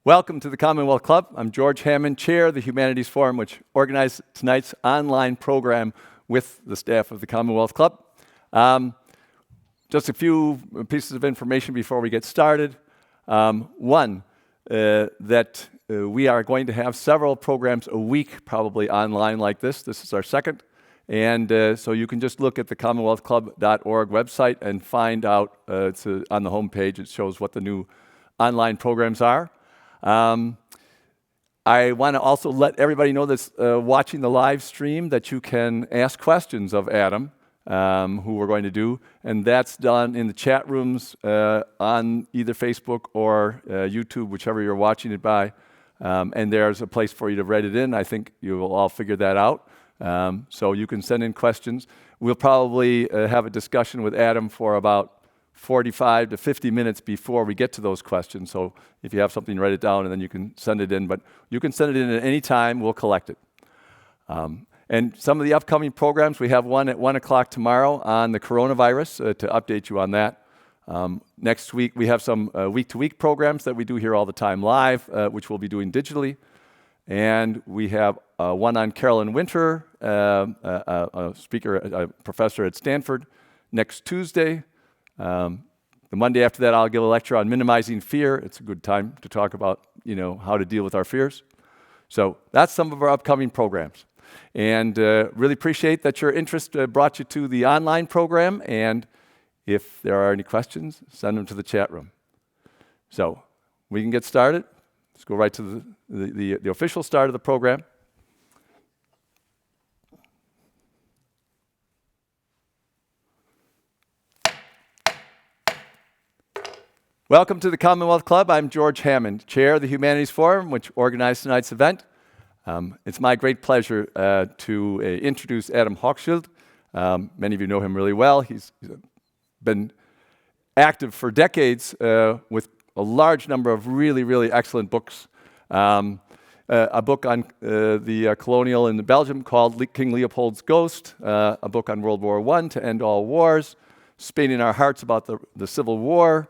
Welcome to the Commonwealth Club. I'm George Hammond, Chair of the Humanities Forum, which organized tonight's online program with the staff of the Commonwealth Club. Just a few pieces of information before we get started. One, that we are going to have several programs a week probably online like this. This is our second. And so you can just look at the commonwealthclub.org website and find out, it's on the homepage, it shows what the new online programs are. I want to also let everybody know that's watching the live stream that you can ask questions of Adam, who we're going to do, and that's done in the chat rooms on either Facebook or YouTube, whichever you're watching it by. And there's a place for you to write it in. I think you will all figure that out. So you can send in questions. We'll probably have a discussion with Adam for about 45 to 50 minutes before we get to those questions. So if you have something, write it down, and then you can send it in. But you can send it in at any time. We'll collect it. And some of the upcoming programs, we have one at 1 o'clock tomorrow on the coronavirus to update you on that. Next week, we have some week-to-week programs that we do here all the time live, which we'll be doing digitally. And we have one on Carolyn Winter, a speaker, a professor at Stanford, next Tuesday. The Monday after that, I'll give a lecture on minimizing fear. It's a good time to talk about, how to deal with our fears. So that's some of our upcoming programs. And really appreciate that your interest brought you to the online program. And if there are any questions, send them to the chat room. So we can get started. Let's go right to the official start of the program. Welcome to the Commonwealth Club. I'm George Hammond, Chair of the Humanities Forum, which organized tonight's event. It's my great pleasure to introduce Adam Hochschild. Many of you know him really well. He's been active for decades with a large number of really, really excellent books. A book on the colonial in Belgium called King Leopold's Ghost, a book on World War I, To End All Wars, Spain in Our Hearts about the Civil War,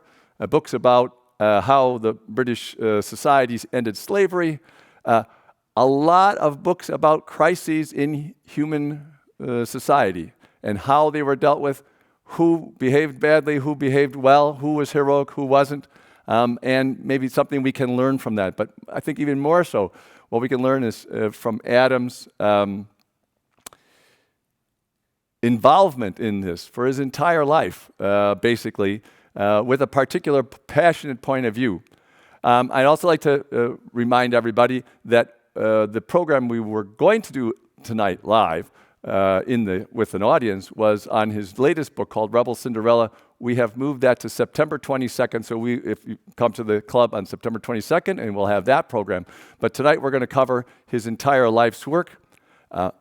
books about how the British societies ended slavery, a lot of books about crises in human society and how they were dealt with, who behaved badly, who behaved well, who was heroic, who wasn't, and maybe something we can learn from that. But I think even more so, what we can learn is from Adam's involvement in this for his entire life, basically, with a particular passionate point of view. I'd also like to remind everybody that the program we were going to do tonight live with an audience was on his latest book called Rebel Cinderella. We have moved that to September 22nd, so if you come to the club on September 22nd, and we'll have that program. But tonight we're going to cover his entire life's work.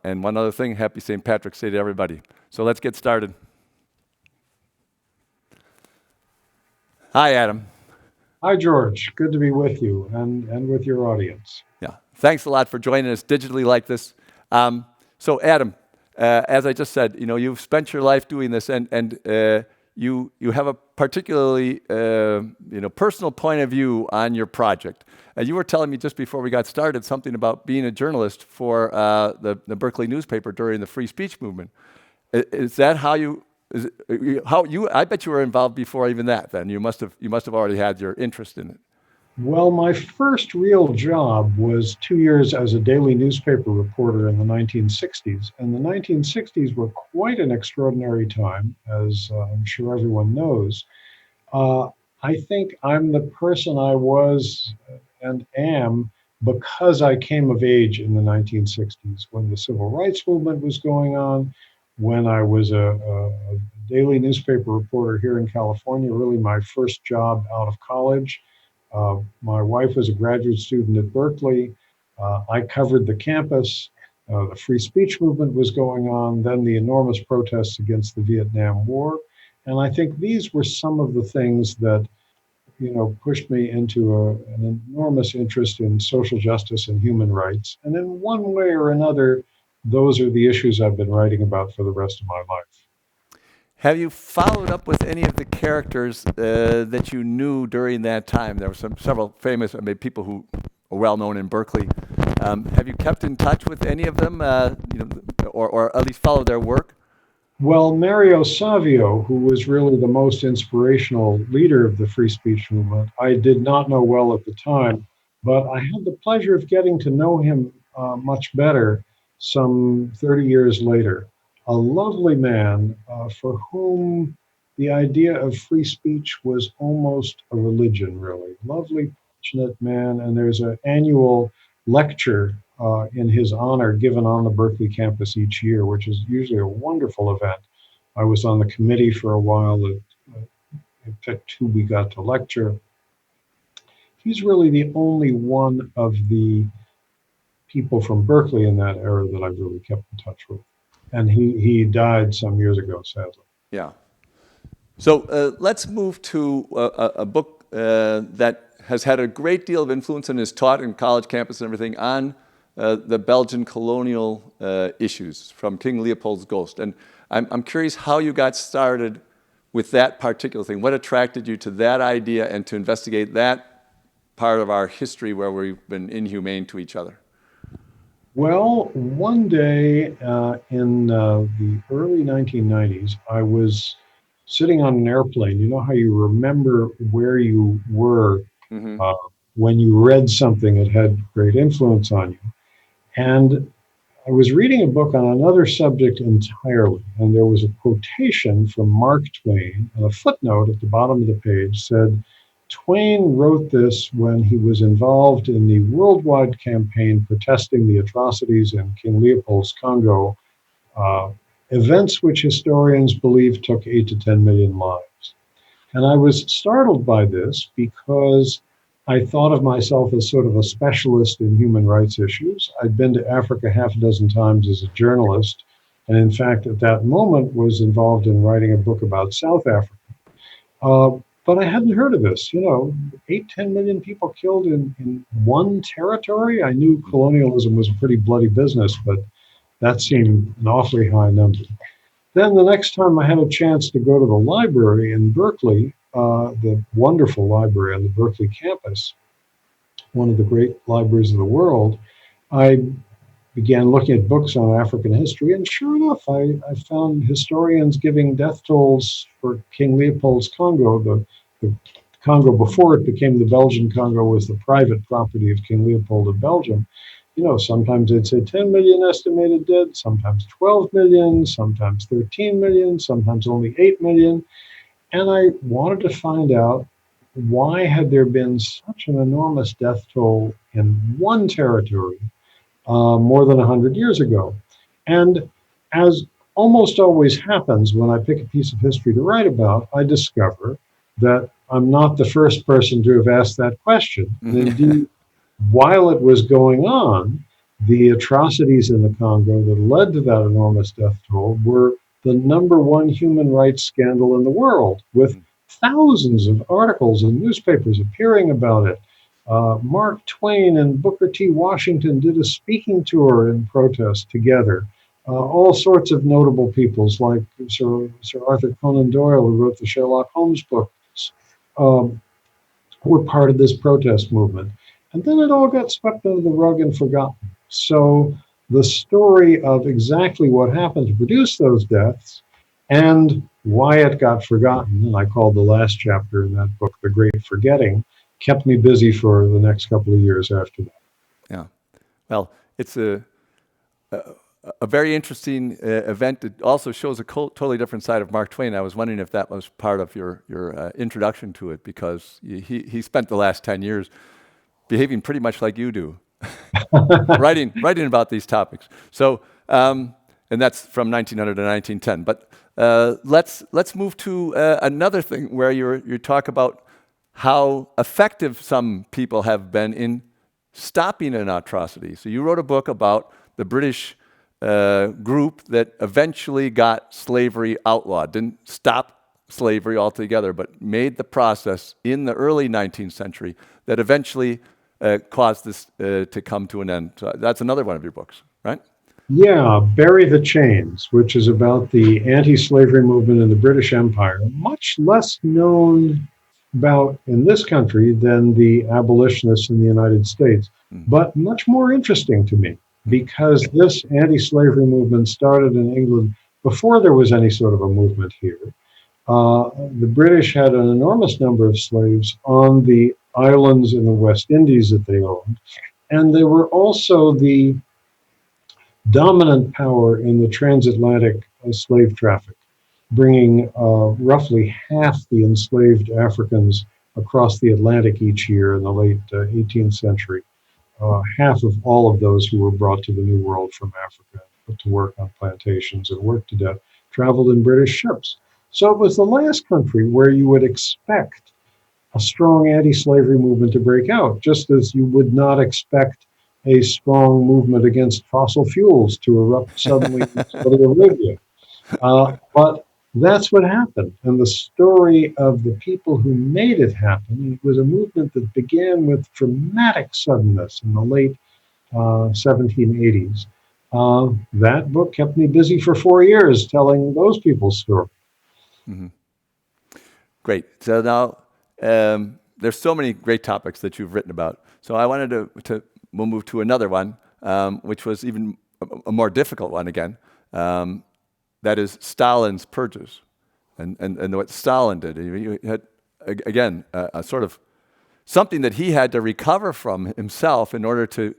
And one other thing, happy St. Patrick's Day to everybody. So let's get started. Hi, Adam. Hi, George. Good to be with you and with your audience. Yeah, thanks a lot for joining us digitally like this. So, Adam, as I just said, you've spent your life doing this, and you have a particularly personal point of view on your project. You were telling me just before we got started something about being a journalist for the Berkeley newspaper during the free speech movement. Is that how you? I bet you were involved before even that. Then you must have already had your interest in it. Well, my first real job was 2 years as a daily newspaper reporter in the 1960s. And the 1960s were quite an extraordinary time, as I'm sure everyone knows. I think I'm the person I was and am because I came of age in the 1960s, when the civil rights movement was going on, when I was a daily newspaper reporter here in California, really my first job out of college. My wife was a graduate student at Berkeley. I covered the campus. The free speech movement was going on, then the enormous protests against the Vietnam War. And I think these were some of the things that, pushed me into an enormous interest in social justice and human rights. And in one way or another, those are the issues I've been writing about for the rest of my life. Have you followed up with any of the characters that you knew during that time? There were several famous, people who are well known in Berkeley. Have you kept in touch with any of them, or at least followed their work? Well, Mario Savio, who was really the most inspirational leader of the free speech movement, I did not know well at the time, but I had the pleasure of getting to know him much better some 30 years later. A lovely man for whom the idea of free speech was almost a religion, really. Lovely, passionate man, and there's an annual lecture in his honor given on the Berkeley campus each year, which is usually a wonderful event. I was on the committee for a while that picked who we got to lecture. He's really the only one of the people from Berkeley in that era that I've really kept in touch with. And he died some years ago, sadly. Yeah. So let's move to a book that has had a great deal of influence and is taught in college campus and everything on the Belgian colonial issues from King Leopold's Ghost. And I'm curious how you got started with that particular thing. What attracted you to that idea and to investigate that part of our history where we've been inhumane to each other? Well, one day in the early 1990s, I was sitting on an airplane. You know how you remember where you were when you read something that had great influence on you. And I was reading a book on another subject entirely, and there was a quotation from Mark Twain, and a footnote at the bottom of the page said, Twain wrote this when he was involved in the worldwide campaign protesting the atrocities in King Leopold's Congo, events which historians believe took 8 to 10 million lives. And I was startled by this because I thought of myself as sort of a specialist in human rights issues. I'd been to Africa half a dozen times as a journalist, and in fact, at that moment, was involved in writing a book about South Africa. But I hadn't heard of this. 10 million people killed in one territory. I knew colonialism was a pretty bloody business, but that seemed an awfully high number. Then the next time I had a chance to go to the library in Berkeley, the wonderful library on the Berkeley campus, one of the great libraries of the world, I began looking at books on African history, and sure enough, I found historians giving death tolls for King Leopold's Congo. The Congo before it became the Belgian Congo was the private property of King Leopold of Belgium. Sometimes they'd say 10 million estimated dead, sometimes 12 million, sometimes 13 million, sometimes only 8 million. And I wanted to find out why had there been such an enormous death toll in one territory more than 100 years ago. And as almost always happens when I pick a piece of history to write about, I discover that I'm not the first person to have asked that question. And indeed, while it was going on, the atrocities in the Congo that led to that enormous death toll were the number one human rights scandal in the world, with thousands of articles in newspapers appearing about it. Mark Twain and Booker T. Washington did a speaking tour in protest together. All sorts of notable peoples like Sir Arthur Conan Doyle, who wrote the Sherlock Holmes books, were part of this protest movement. And then it all got swept under the rug and forgotten. So the story of exactly what happened to produce those deaths and why it got forgotten, and I called the last chapter in that book The Great Forgetting, kept me busy for the next couple of years after that. Yeah. Well, it's a very interesting event. It also shows a totally different side of Mark Twain. I was wondering if that was part of your introduction to it, because he spent the last 10 years behaving pretty much like you do, writing about these topics. So, and that's from 1900 to 1910. But let's move to another thing where you talk about how effective some people have been in stopping an atrocity. So you wrote a book about the British group that eventually got slavery outlawed, didn't stop slavery altogether, but made the process in the early 19th century that eventually caused this to come to an end. So that's another one of your books, right? Yeah, Bury the Chains, which is about the anti-slavery movement in the British Empire, much less known about in this country than the abolitionists in the United States, Mm, but much more interesting to me mhm, because this anti-slavery movement started in England before there was any sort of a movement here. The British had an enormous number of slaves on the islands in the West Indies that they owned, and they were also the dominant power in the transatlantic slave traffic, bringing roughly half the enslaved Africans across the Atlantic each year in the late 18th century. Half of all of those who were brought to the New World from Africa, put to work on plantations and worked to death, traveled in British ships. So it was the last country where you would expect a strong anti-slavery movement to break out, just as you would not expect a strong movement against fossil fuels to erupt suddenly in Saudi Arabia. But that's what happened. And the story of the people who made it happen, it was a movement that began with dramatic suddenness in the late 1780s. That book kept me busy for 4 years telling those people's story. mhm. Great. So now there's so many great topics that you've written about. So I wanted we'll move to another one, which was even a more difficult one again. Um, that is Stalin's purges and what Stalin did. He had, again, a sort of something that he had to recover from himself in order to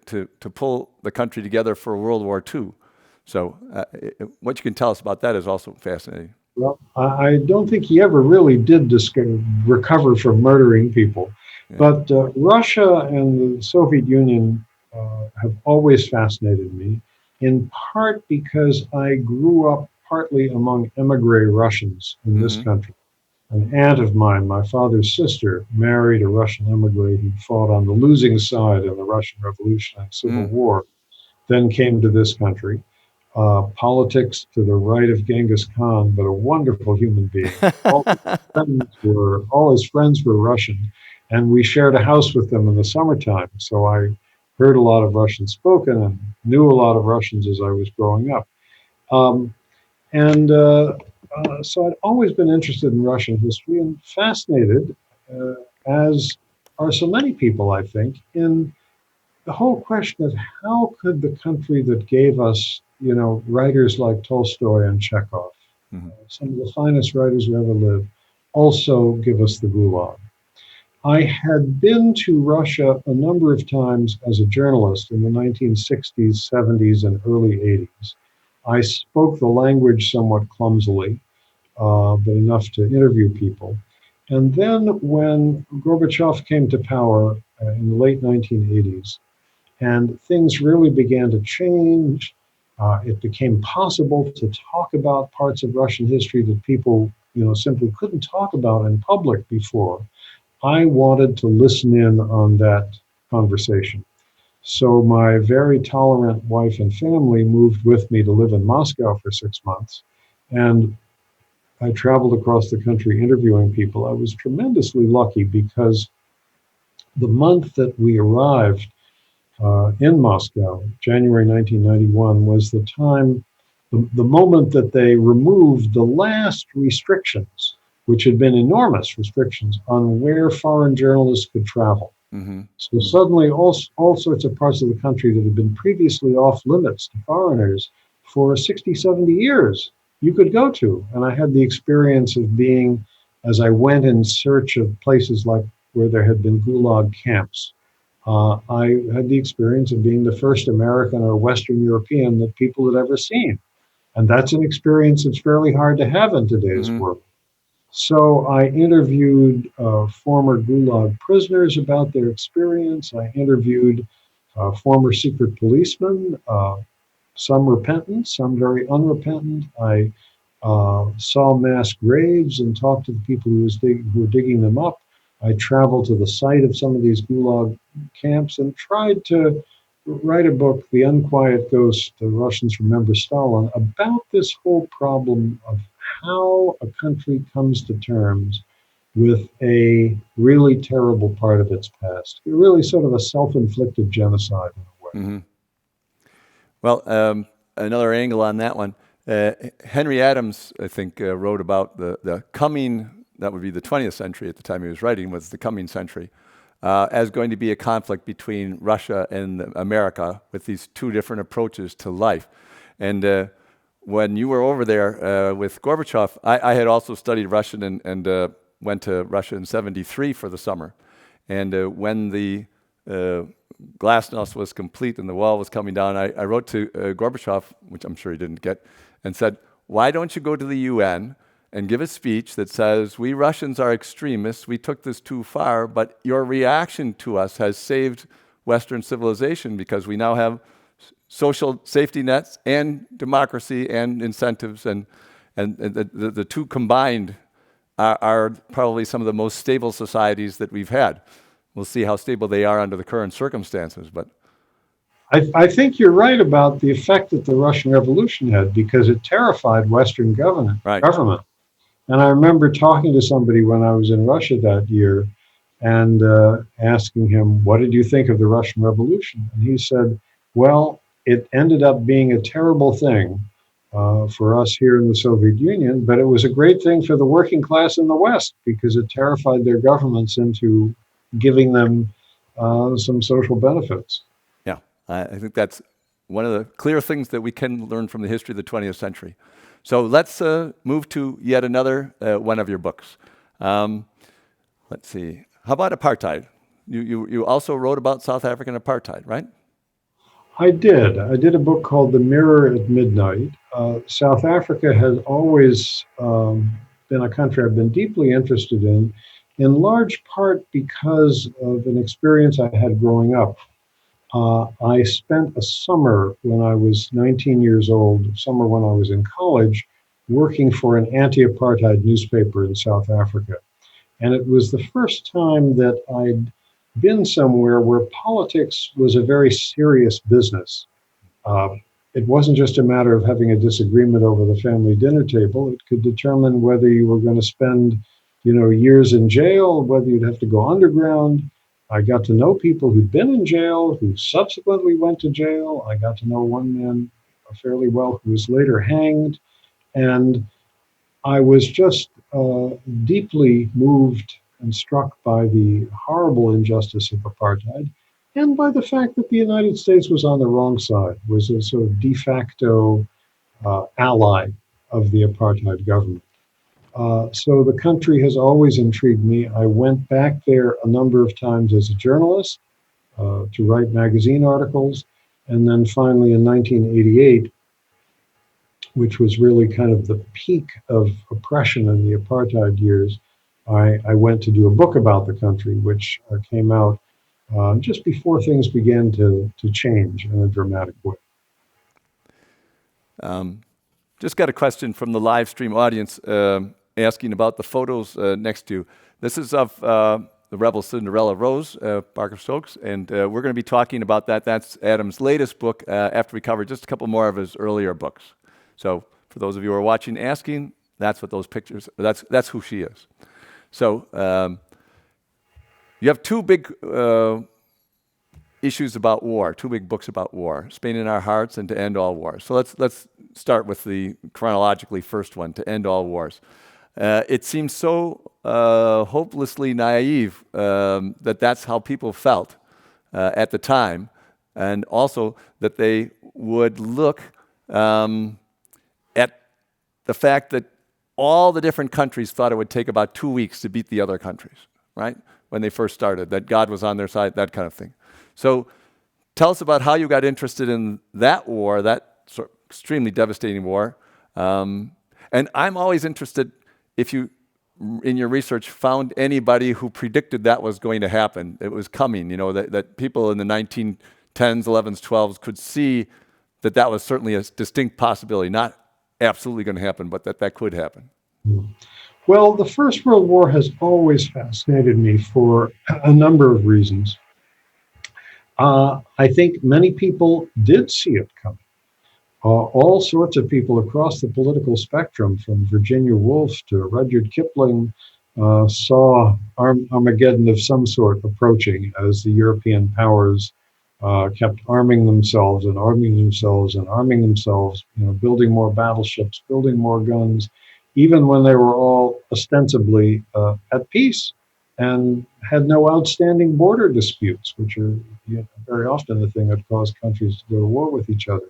pull the country together for World War II. So what you can tell us about that is also fascinating. Well, I don't think he ever really did recover from murdering people. Yeah. But Russia and the Soviet Union have always fascinated me, in part because I grew up partly among emigre Russians in this Hmm. country. An aunt of mine, my father's sister, married a Russian emigre who fought on the losing side in the Russian Revolution and Civil Mm. War, then came to this country. Politics to the right of Genghis Khan, but a wonderful human being. All his friends were Russian, and we shared a house with them in the summertime. So I heard a lot of Russian spoken and knew a lot of Russians as I was growing up. Um, and so I'd always been interested in Russian history and fascinated, uh, as are so many people, I think, in the whole question of how could the country that gave us, writers like Tolstoy and Chekhov, Hmm. some of the finest writers who ever lived, also give us the Gulag. I had been to Russia a number of times as a journalist in the 1960s, 70s, and early 80s. I spoke the language somewhat clumsily, but enough to interview people. And then when Gorbachev came to power in the late 1980s, and things really began to change. It became possible to talk about parts of Russian history that people, simply couldn't talk about in public before. I wanted to listen in on that conversation. So my very tolerant wife and family moved with me to live in Moscow for 6 months. And I traveled across the country interviewing people. I was tremendously lucky because the month that we arrived in Moscow, January 1991, was the moment that they removed the last restrictions, which had been enormous restrictions on where foreign journalists could travel. Hmm. So suddenly, all sorts of parts of the country that had been previously off limits to foreigners for 60, 70 years, you could go to. And I had the experience of being, as I went in search of places like where there had been Gulag camps, I had the experience of being the first American or Western European that people had ever seen. And that's an experience that's fairly hard to have in today's Hmm. world. So I interviewed former Gulag prisoners about their experience. I interviewed former secret policemen, some repentant, some very unrepentant. I saw mass graves and talked to the people who were digging them up. I traveled to the site of some of these Gulag camps and tried to write a book, The Unquiet Ghost, The Russians Remember Stalin, about this whole problem of how a country comes to terms with a really terrible part of its past. Really sort of a self-inflicted genocide in a way. Hmm. Well, another angle on that one. Henry Adams, I think, wrote about the coming, that would be the 20th century at the time he was writing, was the coming century, as going to be a conflict between Russia and America with these two different approaches to life. And when you were over there with Gorbachev, I had also studied Russian and went to Russia in '73 for the summer. And when the Glasnost was complete and the wall was coming down, I wrote to Gorbachev, which I'm sure he didn't get, and said, why don't you go to the UN and give a speech that says, we Russians are extremists, we took this too far, but your reaction to us has saved Western civilization because we now have social safety nets and democracy and incentives, and the two combined are probably some of the most stable societies that we've had. We'll see how stable they are under the current circumstances, but I think you're right about the effect that the Russian Revolution had, because it terrified Western government. Right. And I remember talking to somebody when I was in Russia that year and asking him, what did you think of the Russian Revolution? And he said, well, it ended up being a terrible thing for us here in the Soviet Union, but it was a great thing for the working class in the West because it terrified their governments into giving them some social benefits. Yeah, I think that's one of the clear things that we can learn from the history of the 20th century. So let's move to yet another one of your books. Let's see. How about apartheid? You also wrote about South African apartheid, right? I did. I did a book called The Mirror at Midnight. South Africa has always been a country I've been deeply interested in large part because of an experience I had growing up. I spent a summer when I was 19 years old, summer when I was in college, working for an anti-apartheid newspaper in South Africa. And it was the first time that I'd been somewhere where politics was a very serious business. It wasn't just a matter of having a disagreement over the family dinner table. It could determine whether you were going to spend, years in jail, whether you'd have to go underground. I got to know people who'd been in jail, who subsequently went to jail. I got to know one man fairly well who was later hanged. And I was just deeply moved and struck by the horrible injustice of apartheid and by the fact that the United States was on the wrong side, was a sort of de facto ally of the apartheid government. So the country has always intrigued me. I went back there a number of times as a journalist to write magazine articles. And then finally in 1988, which was really kind of the peak of oppression in the apartheid years, I went to do a book about the country, which came out just before things began to change in a dramatic way. Just got a question from the live stream audience asking about the photos next to you. This is of the Rebel Cinderella Rose, Parker Stokes, and we're going to be talking about that. That's Adam's latest book after we cover just a couple more of his earlier books. So for those of you who are watching, asking, that's what those pictures, that's who she is. So you have two big issues about war, two big books about war, Spain in Our Hearts and To End All Wars. So let's start with the chronologically first one, To End All Wars. It seems so hopelessly naive that that's how people felt at the time, and also that they would look at the fact that all the different countries thought it would take about 2 weeks to beat the other countries, right? When they first started, that God was on their side, that kind of thing. So tell us about how you got interested in that war, that sort of extremely devastating war. And I'm always interested if you, in your research, found anybody who predicted that was going to happen, it was coming, that people in the 1910s, 11s, 12s could see that that was certainly a distinct possibility, not absolutely going to happen, but that could happen. Well, the First World War has always fascinated me for a number of reasons. I think many people did see it coming. All sorts of people across the political spectrum, from Virginia Woolf to Rudyard Kipling, saw Armageddon of some sort approaching as the European powers kept arming themselves and arming themselves and arming themselves, building more battleships, building more guns, even when they were all ostensibly at peace and had no outstanding border disputes, which are very often the thing that cause countries to go to war with each other.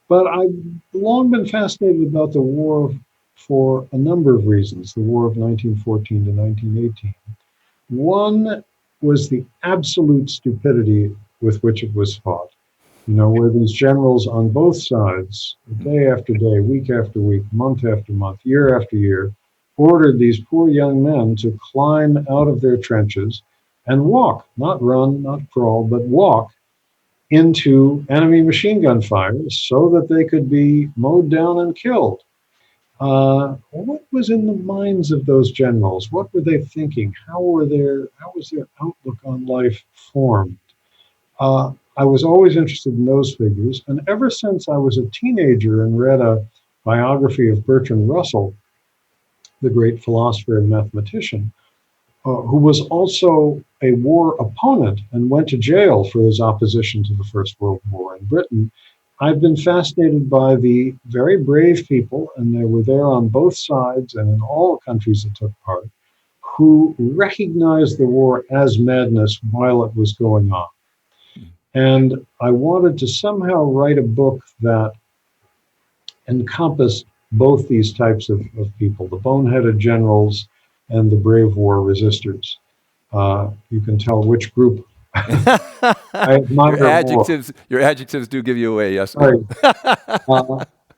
But I've long been fascinated about the war for a number of reasons, the war of 1914 to 1918. One was the absolute stupidity with which it was fought. Where these generals on both sides, day after day, week after week, month after month, year after year, ordered these poor young men to climb out of their trenches and walk, not run, not crawl, but walk into enemy machine gun fire so that they could be mowed down and killed. What was in the minds of those generals? What were they thinking? How was their outlook on life formed? I was always interested in those figures, and ever since I was a teenager and read a biography of Bertrand Russell, the great philosopher and mathematician, who was also a war opponent and went to jail for his opposition to the First World War in Britain, I've been fascinated by the very brave people, and they were there on both sides and in all countries that took part, who recognized the war as madness while it was going on. And I wanted to somehow write a book that encompassed both these types of people, the boneheaded generals and the brave war resistors. You can tell which group I admire more. Your adjectives do give you away, yes. Right.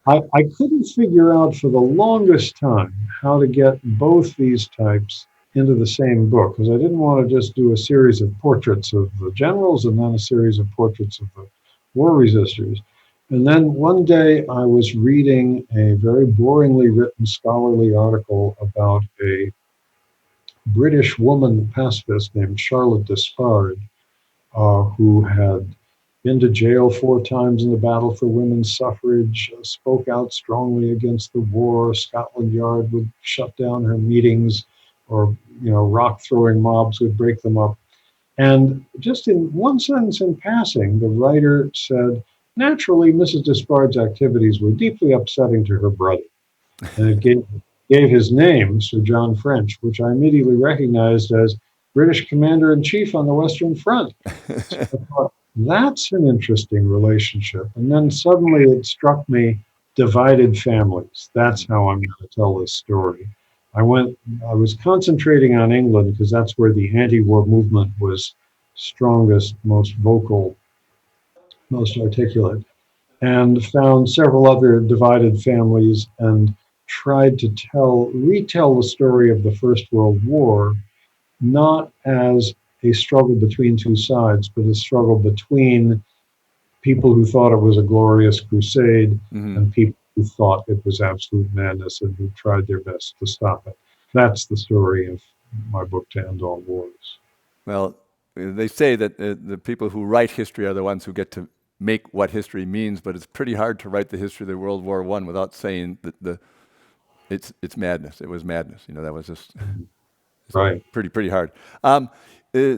I couldn't figure out for the longest time how to get both these types into the same book, because I didn't want to just do a series of portraits of the generals and then a series of portraits of the war resistors. And then one day I was reading a very boringly written scholarly article about a British woman pacifist named Charlotte Despard, who had been to jail 4 times in the battle for women's suffrage, spoke out strongly against the war. Scotland Yard would shut down her meetings, or rock throwing mobs would break them up. And just in one sentence in passing, the writer said, naturally, Mrs. Despard's activities were deeply upsetting to her brother. And it gave his name, Sir John French, which I immediately recognized as British Commander-in-Chief on the Western Front. So I thought, that's an interesting relationship. And then suddenly it struck me, divided families. That's how I'm going to tell this story. I was concentrating on England because that's where the anti-war movement was strongest, most vocal, most articulate, and found several other divided families and tried to retell the story of the First World War, not as a struggle between two sides, but a struggle between people who thought it was a glorious crusade and people who thought it was absolute madness and who tried their best to stop it. That's the story of my book, To End All Wars. Well, they say that the people who write history are the ones who get to make what history means, but it's pretty hard to write the history of the World War I without saying that it's madness. It was madness. That was just right. Pretty hard.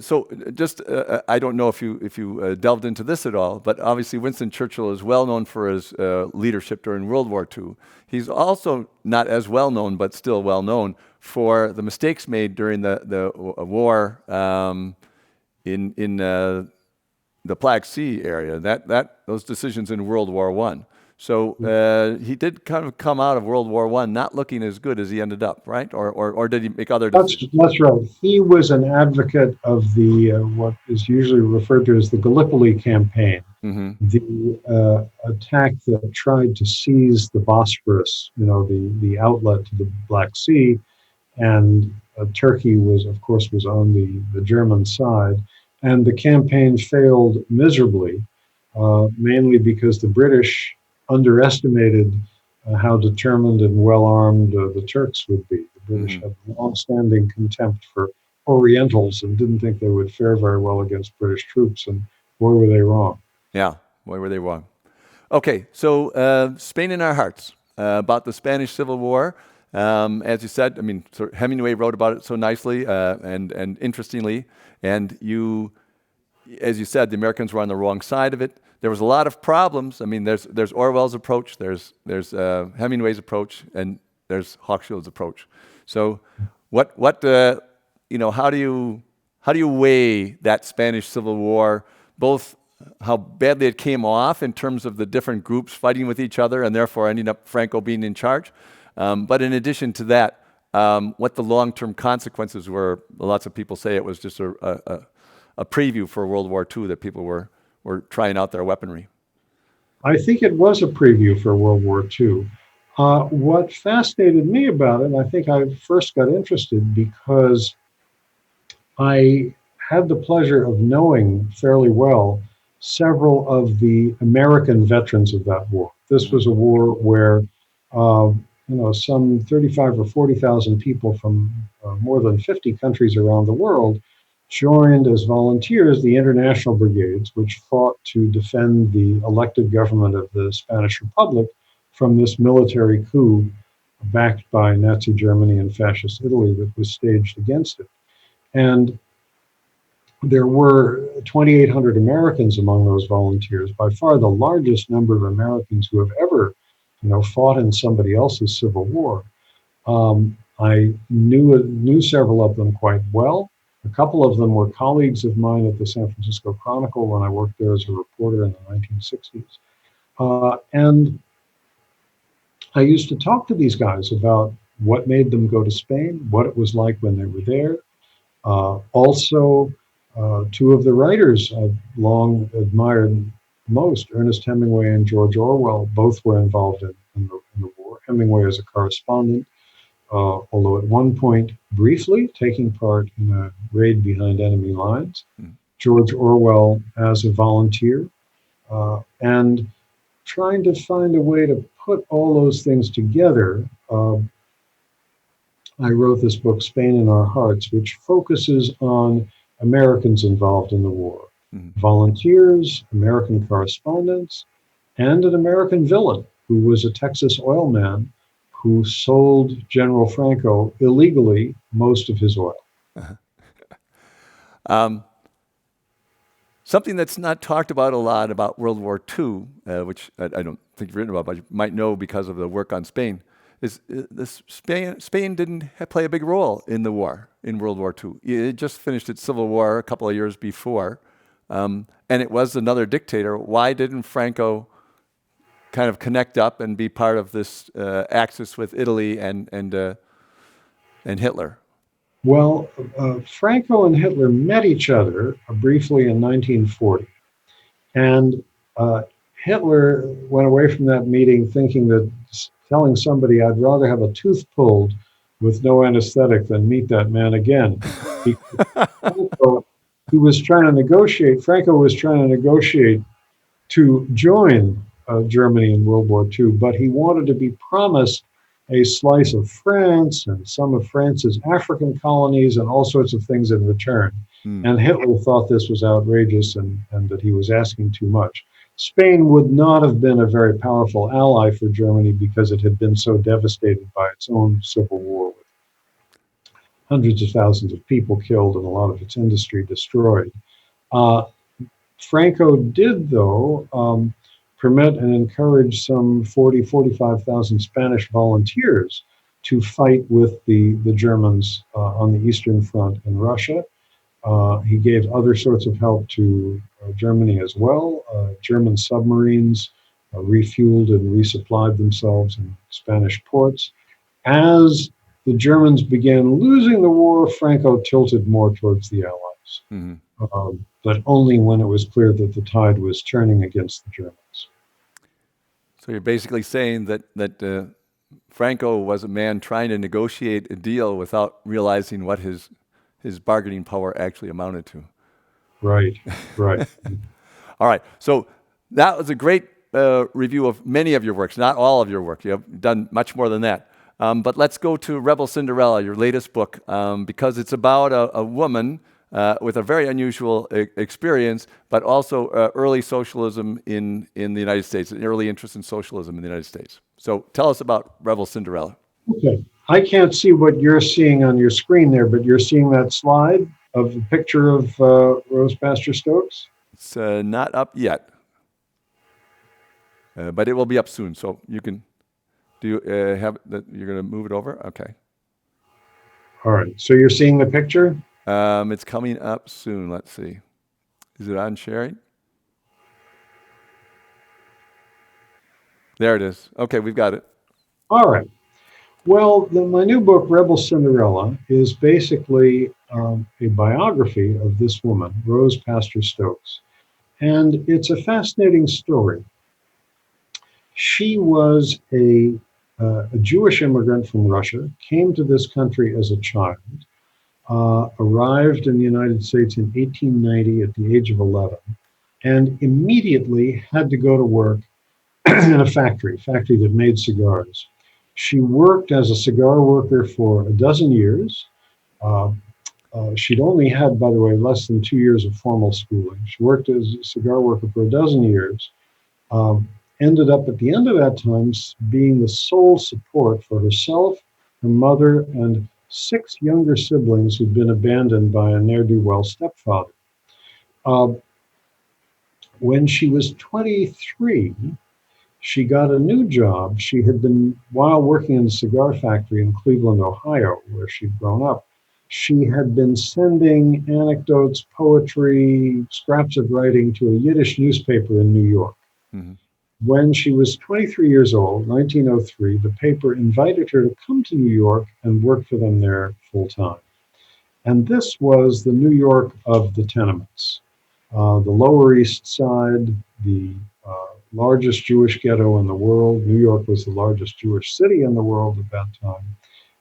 So just I don't know if you delved into this at all, but obviously Winston Churchill is well known for his leadership during World War II. He's also not as well known, but still well known for the mistakes made during the war in the Black Sea area. Those decisions in World War I. So he did kind of come out of World War I not looking as good as he ended up, right? Or did he make other decisions? That's right. He was an advocate of the what is usually referred to as the Gallipoli campaign, the attack that tried to seize the Bosphorus, the outlet to the Black Sea, and Turkey was on the German side, and the campaign failed miserably, mainly because the British underestimated how determined and well-armed the Turks would be. The British had long-standing contempt for Orientals and didn't think they would fare very well against British troops, and boy, were they wrong. Yeah, boy, were they wrong. Okay, so Spain in Our Hearts, about the Spanish Civil War. As you said, Hemingway wrote about it so nicely and interestingly, and you as you said, the Americans were on the wrong side of it. There was a lot of problems. I mean, there's Orwell's approach, there's Hemingway's approach, and there's Hochschild's approach. So, how do you weigh that Spanish Civil War, both how badly it came off in terms of the different groups fighting with each other and therefore ending up Franco being in charge, but in addition to that, what the long-term consequences were? Lots of people say it was just a preview for World War II, that people were trying out their weaponry. I think it was a preview for World War II. What fascinated me about it, I think I first got interested because I had the pleasure of knowing fairly well several of the American veterans of that war. This was a war where some 35 or 40,000 people from more than 50 countries around the world joined as volunteers the international brigades, which fought to defend the elected government of the Spanish Republic from this military coup backed by Nazi Germany and fascist Italy that was staged against it. And there were 2,800 Americans among those volunteers, by far the largest number of Americans who have ever, fought in somebody else's civil war. I knew several of them quite well. A couple of them were colleagues of mine at the San Francisco Chronicle when I worked there as a reporter in the 1960s. And I used to talk to these guys about what made them go to Spain, what it was like when they were there. Also, two of the writers I've long admired most, Ernest Hemingway and George Orwell, both were involved in the war. Hemingway as a correspondent, although at one point briefly taking part in a raid behind enemy lines. George Orwell as a volunteer, and trying to find a way to put all those things together. I wrote this book, Spain in Our Hearts, which focuses on Americans involved in the war. Volunteers, American correspondents, and an American villain who was a Texas oil man who sold General Franco illegally most of his oil. Something that's not talked about a lot about World War II, which I don't think you've written about, but you might know because of the work on Spain, is Spain didn't play a big role in the war, in World War II. It just finished its civil war a couple of years before, and it was another dictator. Why didn't Franco kind of connect up and be part of this axis with Italy and Hitler? Well, Franco and Hitler met each other briefly in 1940. And Hitler went away from that meeting thinking that telling somebody, I'd rather have a tooth pulled with no anesthetic than meet that man again. Franco was trying to negotiate to join Germany in World War II, but he wanted to be promised a slice of France and some of France's African colonies and all sorts of things in return. And Hitler thought this was outrageous and that he was asking too much. Spain would not have been a very powerful ally for Germany because it had been so devastated by its own civil war, with hundreds of thousands of people killed and a lot of its industry destroyed. Franco did, though, permit and encourage some 45,000 Spanish volunteers to fight with the Germans on the Eastern Front in Russia. He gave other sorts of help to Germany as well. German submarines refueled and resupplied themselves in Spanish ports. As the Germans began losing the war, Franco tilted more towards the Allies, but only when it was clear that the tide was turning against the Germans. So you're basically saying that Franco was a man trying to negotiate a deal without realizing what his bargaining power actually amounted to. Right. All right. So that was a great review of many of your works, not all of your work. You have done much more than that. But let's go to Rebel Cinderella, your latest book, because it's about a woman with a very unusual experience, but also early socialism in the United States, an early interest in socialism in the United States. So tell us about Rebel Cinderella. Okay. I can't see what you're seeing on your screen there, but you're seeing that slide? of the picture of Rose Pastor Stokes? It's not up yet, but it will be up soon. So you can have that. You're going to move it over. Okay. All right. So you're seeing the picture? It's coming up soon. Let's see. Is it on sharing? There it is. Okay, we've got it. All right. Well, my new book, Rebel Cinderella, is basically a biography of this woman, Rose Pastor Stokes. And it's a fascinating story. She was a Jewish immigrant from Russia, came to this country as a child, arrived in the United States in 1890 at the age of 11, and immediately had to go to work in a factory that made cigars. She worked as a cigar worker for a dozen years. She'd only had, by the way, less than 2 years of formal schooling. She worked as a cigar worker for a dozen years. Ended up at the end of that time being the sole support for herself, her mother, and 6 younger siblings who'd been abandoned by a ne'er-do-well stepfather. When she was 23, she got a new job. She had been, while working in a cigar factory in Cleveland, Ohio, where she'd grown up, she had been sending anecdotes, poetry, scraps of writing to a Yiddish newspaper in New York. Mm-hmm. When she was 23 years old, 1903, the paper invited her to come to New York and work for them there full time. And this was the New York of the tenements, the Lower East Side, the largest Jewish ghetto in the world. New York was the largest Jewish city in the world at that time.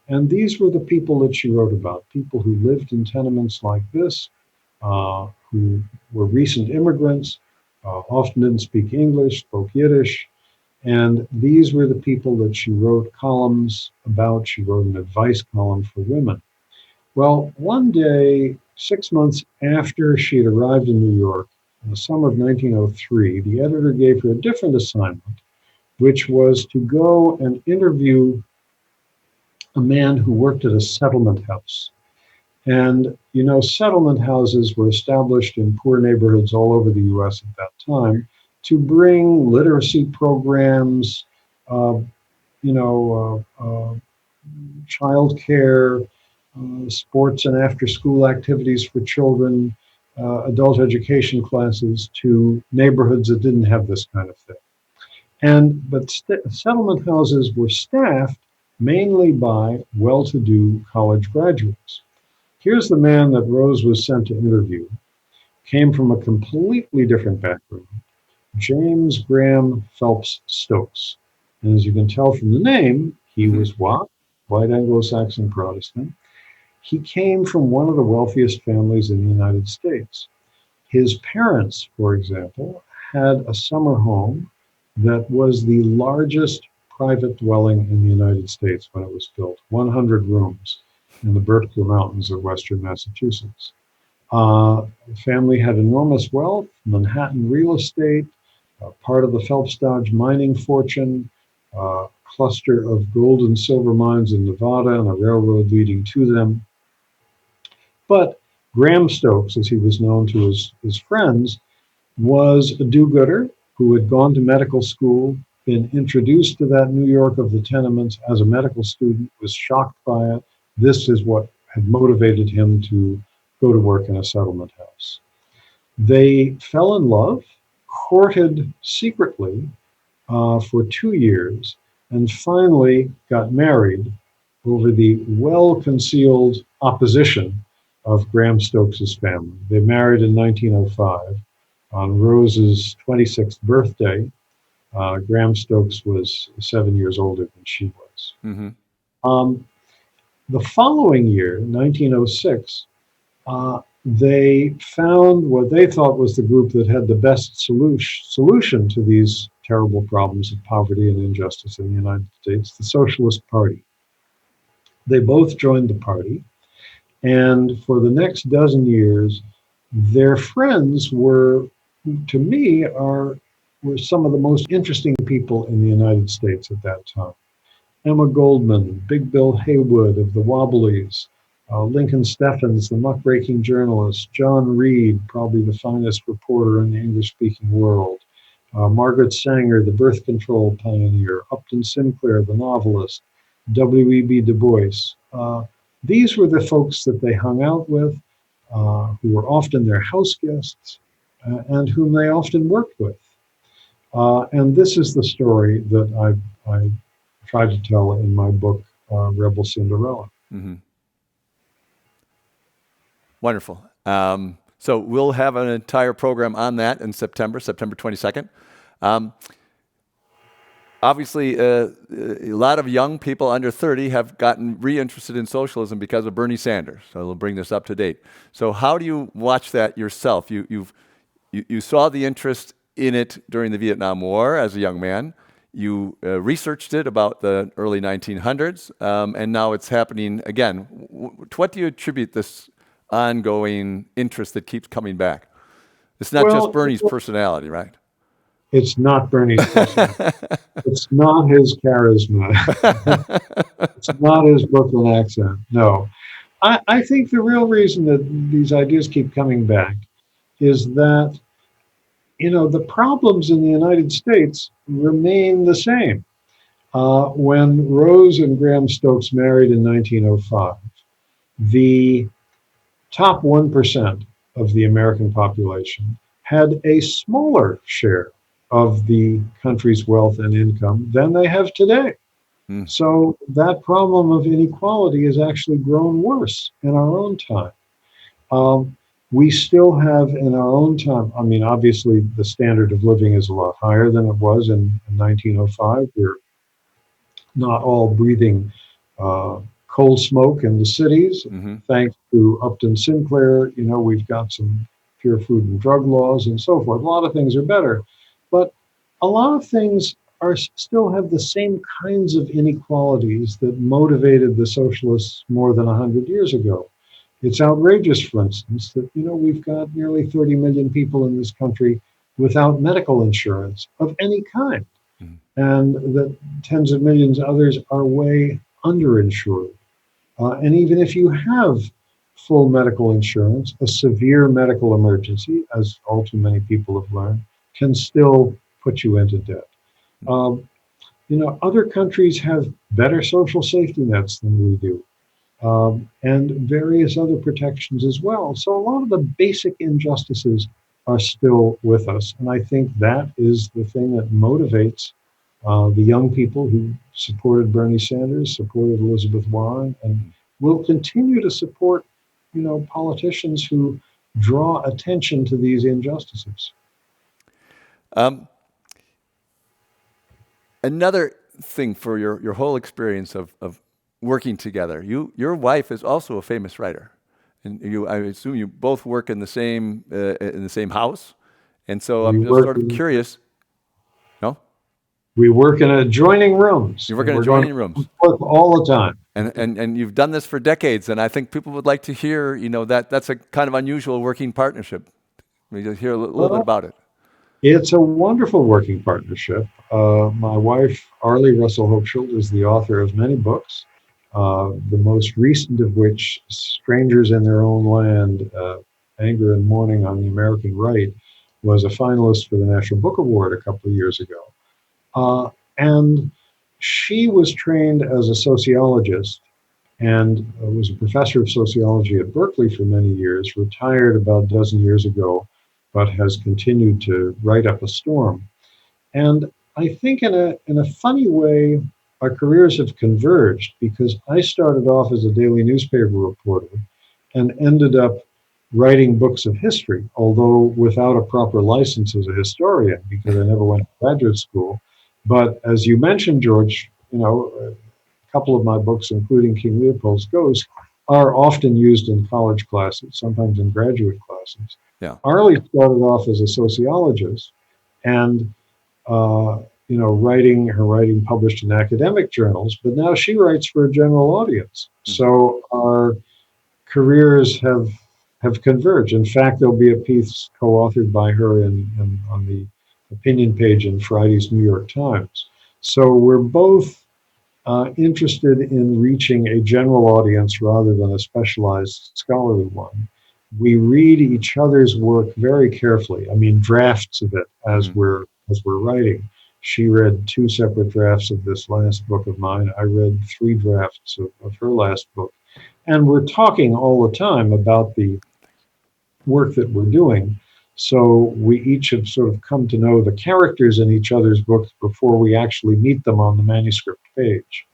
And these were the people that she wrote about, people who lived in tenements like this, who were recent immigrants, often didn't speak English, spoke Yiddish. And these were the people that she wrote columns about. She wrote an advice column for women. Well, one day, 6 months after she had arrived in New York, in the summer of 1903, the editor gave her a different assignment, which was to go and interview a man who worked at a settlement house. And, you know, settlement houses were established in poor neighborhoods all over the US at that time to bring literacy programs, childcare, sports and after-school activities for children, adult education classes to neighborhoods that didn't have this kind of thing. But settlement houses were staffed mainly by well-to-do college graduates. Here's the man that Rose was sent to interview. Came from a completely different background. James Graham Phelps Stokes. And as you can tell from the name, he was what? White Anglo-Saxon Protestant. He came from one of the wealthiest families in the United States. His parents, for example, had a summer home that was the largest private dwelling in the United States when it was built, 100 rooms in the Berkshire Mountains of Western Massachusetts. The family had enormous wealth, Manhattan real estate, part of the Phelps Dodge mining fortune, cluster of gold and silver mines in Nevada and a railroad leading to them. But Graham Stokes, as he was known to his friends, was a do-gooder who had gone to medical school, been introduced to that New York of the tenements as a medical student, was shocked by it. This is what had motivated him to go to work in a settlement house. They fell in love, courted secretly for 2 years, and finally got married over the well-concealed opposition of Graham Stokes' family. They married in 1905 on Rose's 26th birthday. Graham Stokes was 7 years older than she was. Mm-hmm. The following year, 1906, they found what they thought was the group that had the best solution to these terrible problems of poverty and injustice in the United States, the Socialist Party. They both joined the party, and for the next dozen years, their friends were, to me, were some of the most interesting people in the United States at that time. Emma Goldman, Big Bill Haywood of the Wobblies, Lincoln Steffens, the muckraking journalist, John Reed, probably the finest reporter in the English-speaking world, Margaret Sanger, the birth control pioneer, Upton Sinclair, the novelist, W.E.B. Du Bois. These were the folks that they hung out with, who were often their house guests, and whom they often worked with. And this is the story that I tried to tell in my book, Rebel Cinderella. Mm-hmm. Wonderful. So we'll have an entire program on that in September 22nd. Obviously, a lot of young people under 30 have gotten reinterested in socialism because of Bernie Sanders. So we'll bring this up to date. So how do you watch that yourself? You saw the interest in it during the Vietnam War as a young man. You researched it about the early 1900s, and now it's happening again. To what do you attribute this ongoing interest that keeps coming back? It's not just Bernie's personality, right? It's not Bernie's personality. It's not his charisma. It's not his Brooklyn accent. No. I think the real reason that these ideas keep coming back is that, the problems in the United States remain the same. When Rose and Graham Stokes married in 1905, the top 1% of the American population had a smaller share of the country's wealth and income than they have today. So that problem of inequality has actually grown worse in our own time. We still have in our own time, obviously the standard of living is a lot higher than it was in 1905. We're not all breathing coal smoke in the cities. Mm-hmm. Thanks to Upton Sinclair, we've got some pure food and drug laws and so forth. A lot of things are better, but a lot of things still have the same kinds of inequalities that motivated the socialists more than 100 years ago. It's outrageous, for instance, that we've got nearly 30 million people in this country without medical insurance of any kind, and that tens of millions of others are way underinsured. And even if you have full medical insurance, a severe medical emergency, as all too many people have learned, can still put you into debt. Other countries have better social safety nets than we do. And various other protections as well. So a lot of the basic injustices are still with us. And I think that is the thing that motivates the young people who supported Bernie Sanders, supported Elizabeth Warren, and will continue to support, politicians who draw attention to these injustices. Another thing for your whole experience of working together. Your wife is also a famous writer, and I assume you both work in the same house, and so I'm just sort of curious. No, we work in adjoining rooms. You work in adjoining rooms all the time, and you've done this for decades. And I think people would like to hear, that's a kind of unusual working partnership. We just hear a little bit about it. It's a wonderful working partnership. My wife, Arlie Russell Hochschild, is the author of many books. The most recent of which, Strangers in Their Own Land, Anger and Mourning on the American Right, was a finalist for the National Book Award a couple of years ago. And she was trained as a sociologist and was a professor of sociology at Berkeley for many years, retired about a dozen years ago, but has continued to write up a storm. And I think in a funny way, our careers have converged, because I started off as a daily newspaper reporter and ended up writing books of history, although without a proper license as a historian, because I never went to graduate school. But as you mentioned, George, a couple of my books, including King Leopold's Ghost, are often used in college classes, sometimes in graduate classes. Yeah. Arlie started off as a sociologist, and her writing published in academic journals, but now she writes for a general audience. So our careers have converged. In fact, there'll be a piece co-authored by her on the opinion page in Friday's New York Times. So we're both interested in reaching a general audience rather than a specialized scholarly one. We read each other's work very carefully. I mean, drafts of it Mm-hmm. as we're writing. She read 2 separate drafts of this last book of mine. I read 3 drafts of her last book. And we're talking all the time about the work that we're doing. So we each have sort of come to know the characters in each other's books before we actually meet them on the manuscript page.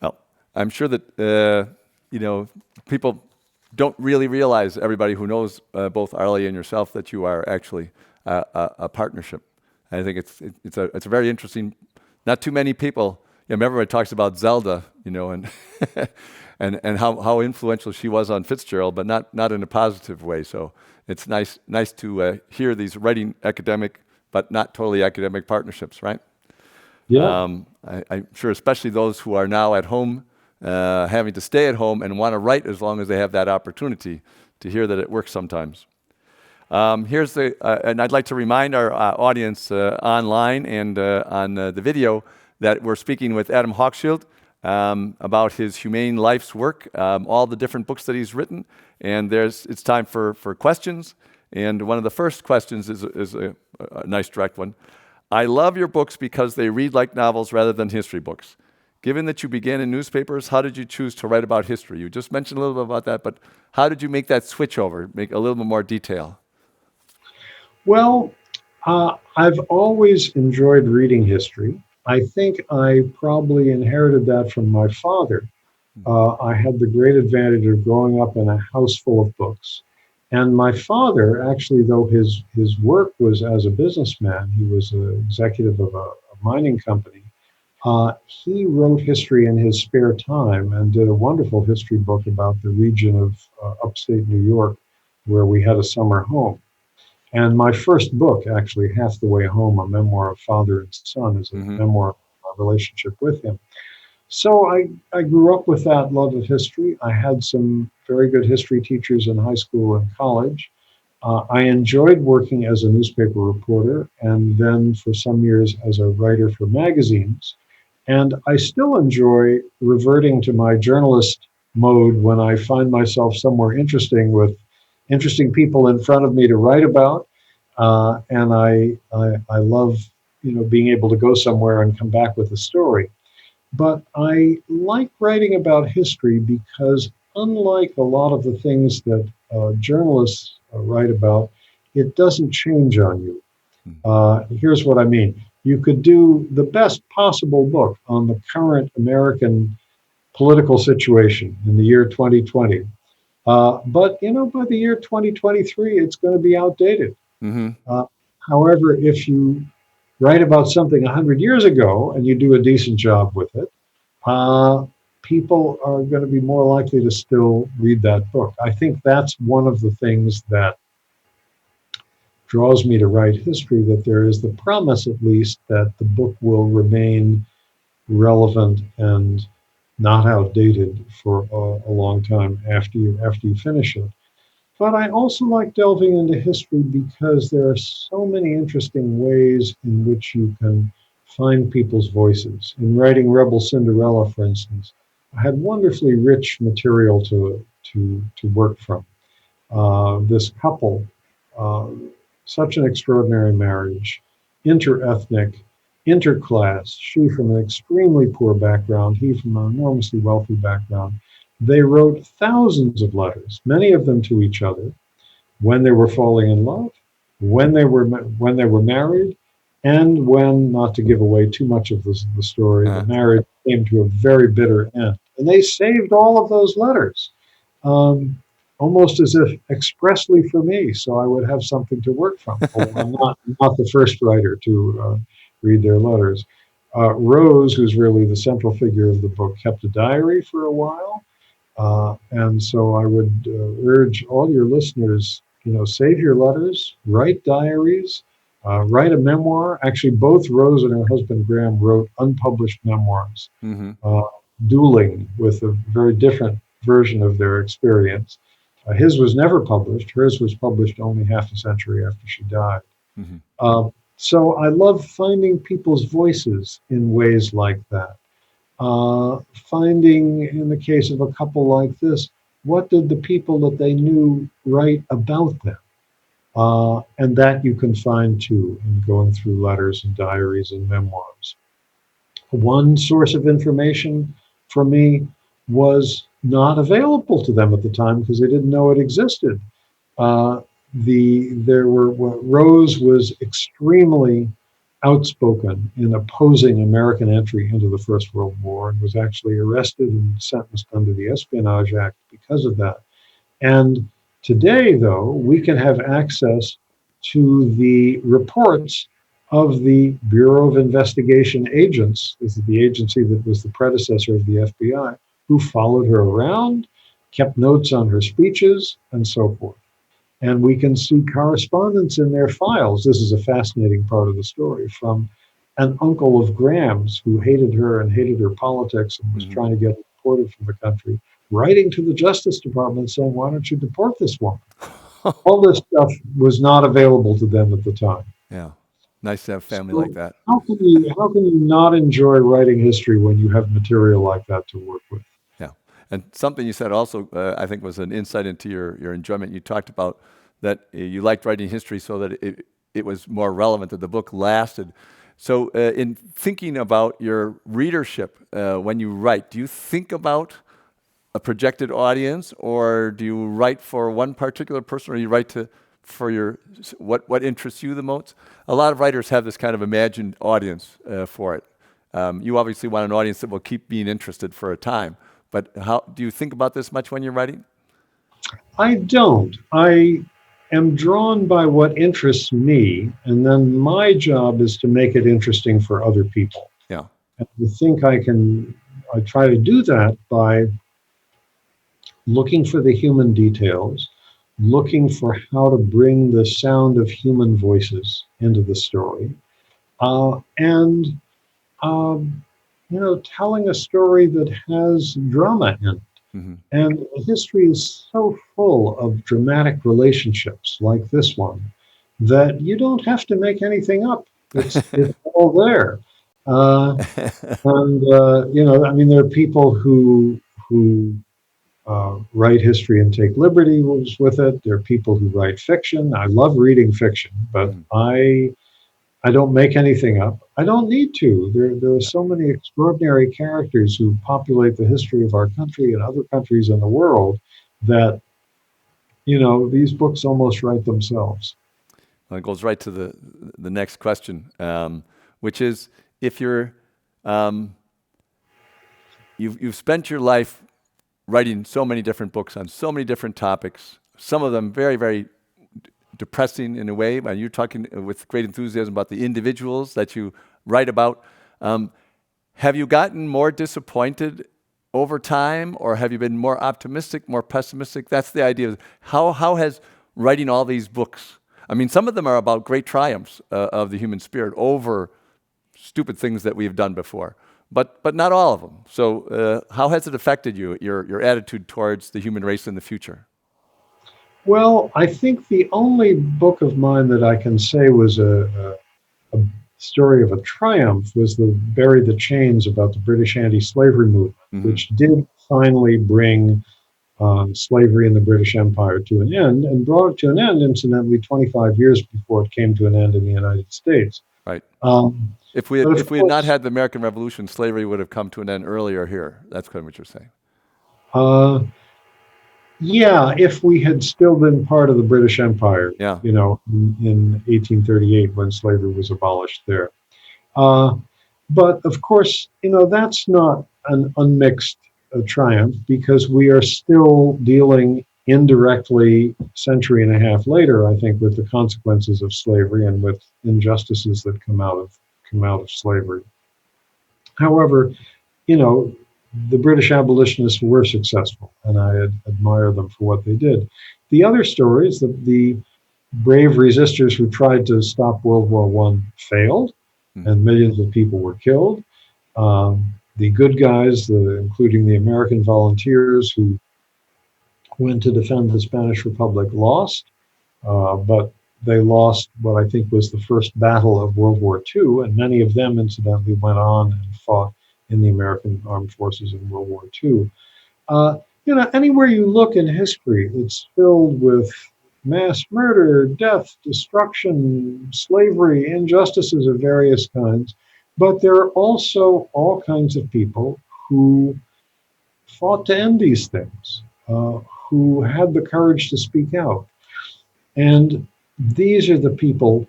Well, I'm sure that people don't really realize, everybody who knows both Arlie and yourself, that you are actually a partnership. I think it's a very interesting. Not too many people. Everybody talks about Zelda, and and how influential she was on Fitzgerald, but not in a positive way. So it's nice to hear these writing academic, but not totally academic partnerships, right? Yeah. I'm sure, especially those who are now at home, having to stay at home and want to write as long as they have that opportunity, to hear that it works sometimes. And I'd like to remind our audience online and on the video that we're speaking with Adam Hochschild about his humane life's work, all the different books that he's written, and it's time for questions. And one of the first questions is a nice direct one. I love your books because they read like novels rather than history books. Given that you began in newspapers, how did you choose to write about history? You just mentioned a little bit about that, but how did you make that switch over, make a little bit more detail? Well, I've always enjoyed reading history. I think I probably inherited that from my father. I had the great advantage of growing up in a house full of books. And my father, actually, though his work was as a businessman, he was an executive of a mining company. He wrote history in his spare time and did a wonderful history book about the region of upstate New York, where we had a summer home. And my first book, actually, Half the Way Home, a memoir of father and son, is a memoir of my relationship with him. So I grew up with that love of history. I had some very good history teachers in high school and college. I enjoyed working as a newspaper reporter and then for some years as a writer for magazines. And I still enjoy reverting to my journalist mode when I find myself somewhere interesting with interesting people in front of me to write about. And I love, being able to go somewhere and come back with a story. But I like writing about history because, unlike a lot of the things that journalists write about, it doesn't change on you. Here's what I mean. You could do the best possible book on the current American political situation in the year 2020. But, by the year 2023, it's going to be outdated. However, if you write about something 100 years ago and you do a decent job with it, people are going to be more likely to still read that book. I think that's one of the things that draws me to write history, that there is the promise, at least, that the book will remain relevant and not outdated for a long time after you finish it. But I also like delving into history because there are so many interesting ways in which you can find people's voices. In writing Rebel Cinderella, for instance, I had wonderfully rich material to work from. This couple, such an extraordinary marriage, interethnic, interclass, she from an extremely poor background, he from an enormously wealthy background. They wrote thousands of letters, many of them to each other, when they were falling in love, when they were married, and when, not to give away too much of the story, the marriage came to a very bitter end. And they saved all of those letters, almost as if expressly for me, so I would have something to work from. I'm not the first writer to read their letters. Rose, who's really the central figure of the book, kept a diary for a while. And so I would urge all your listeners, save your letters, write diaries, write a memoir. Actually, both Rose and her husband Graham wrote unpublished memoirs, dueling with a very different version of their experience. His was never published. Hers was published only half a century after she died. So I love finding people's voices in ways like that. finding, in the case of a couple like this, what did the people that they knew write about them? And that you can find too in going through letters and diaries and memoirs. One source of information for me was not available to them at the time because they didn't know it existed. Uh, Rose was extremely outspoken in opposing American entry into the First World War and was actually arrested and sentenced under the Espionage Act because of that. And today, though, we can have access to the reports of the Bureau of Investigation agents. This is the agency that was the predecessor of the FBI, who followed her around, kept notes on her speeches, and so forth. And we can see correspondence in their files. This is a fascinating part of the story from an uncle of Graham's who hated her and hated her politics and was trying to get her deported from the country, writing to the Justice Department saying, "Why don't you deport this woman?" All this stuff was not available to them at the time. Yeah. Nice to have family So like that. how can you not enjoy writing history when you have material like that to work with? Yeah. And something you said also, I think, was an insight into your enjoyment. You talked about that you liked writing history so that it was more relevant, that the book lasted. So in thinking about your readership when you write, do you think about a projected audience, or do you write for one particular person, or you write for what interests you the most? A lot of writers have this kind of imagined audience for it. You obviously want an audience that will keep being interested for a time. But how do you think about this much when you're writing? I don't. I am drawn by what interests me, and then my job is to make it interesting for other people. Yeah. And I try to do that by looking for the human details, looking for how to bring the sound of human voices into the story, and telling a story that has drama in it. Mm-hmm. And history is so full of dramatic relationships like this one that you don't have to make anything up. It's all there. There are people who write history and take liberties with it. There are people who write fiction. I love reading fiction, but I don't make anything up. I don't need to. There are so many extraordinary characters who populate the history of our country and other countries in the world that, these books almost write themselves. Well, it goes right to the next question, which is, if you've spent your life writing so many different books on so many different topics, some of them very, very depressing in a way, and you're talking with great enthusiasm about the individuals that you write about. Have you gotten more disappointed over time, or have you been more optimistic, more pessimistic? That's the idea. How has writing all these books, I mean, some of them are about great triumphs of the human spirit over stupid things that we've done before, but not all of them. So how has it affected you, your attitude towards the human race in the future? Well, I think the only book of mine that I can say was a story of a triumph was the Bury the Chains, about the British anti-slavery movement, which did finally bring slavery in the British Empire to an end, and brought it to an end, incidentally, 25 years before it came to an end in the United States. Right. If we had not had the American Revolution, slavery would have come to an end earlier here. That's kind of what you're saying. Yeah, if we had still been part of the British Empire, in 1838 when slavery was abolished there. But of course, that's not an unmixed triumph, because we are still dealing indirectly, a century and a half later, I think, with the consequences of slavery and with injustices that come out of slavery. However, the British abolitionists were successful, and I admire them for what they did. The other story is that the brave resistors who tried to stop World War I failed, and millions of people were killed. The good guys, including the American volunteers who went to defend the Spanish Republic, lost, but they lost what I think was the first battle of World War II, and many of them, incidentally, went on and fought in the American Armed Forces in World War II. Uh, Anywhere you look in history, it's filled with mass murder, death, destruction, slavery, injustices of various kinds. But there are also all kinds of people who fought to end these things, who had the courage to speak out. And these are the people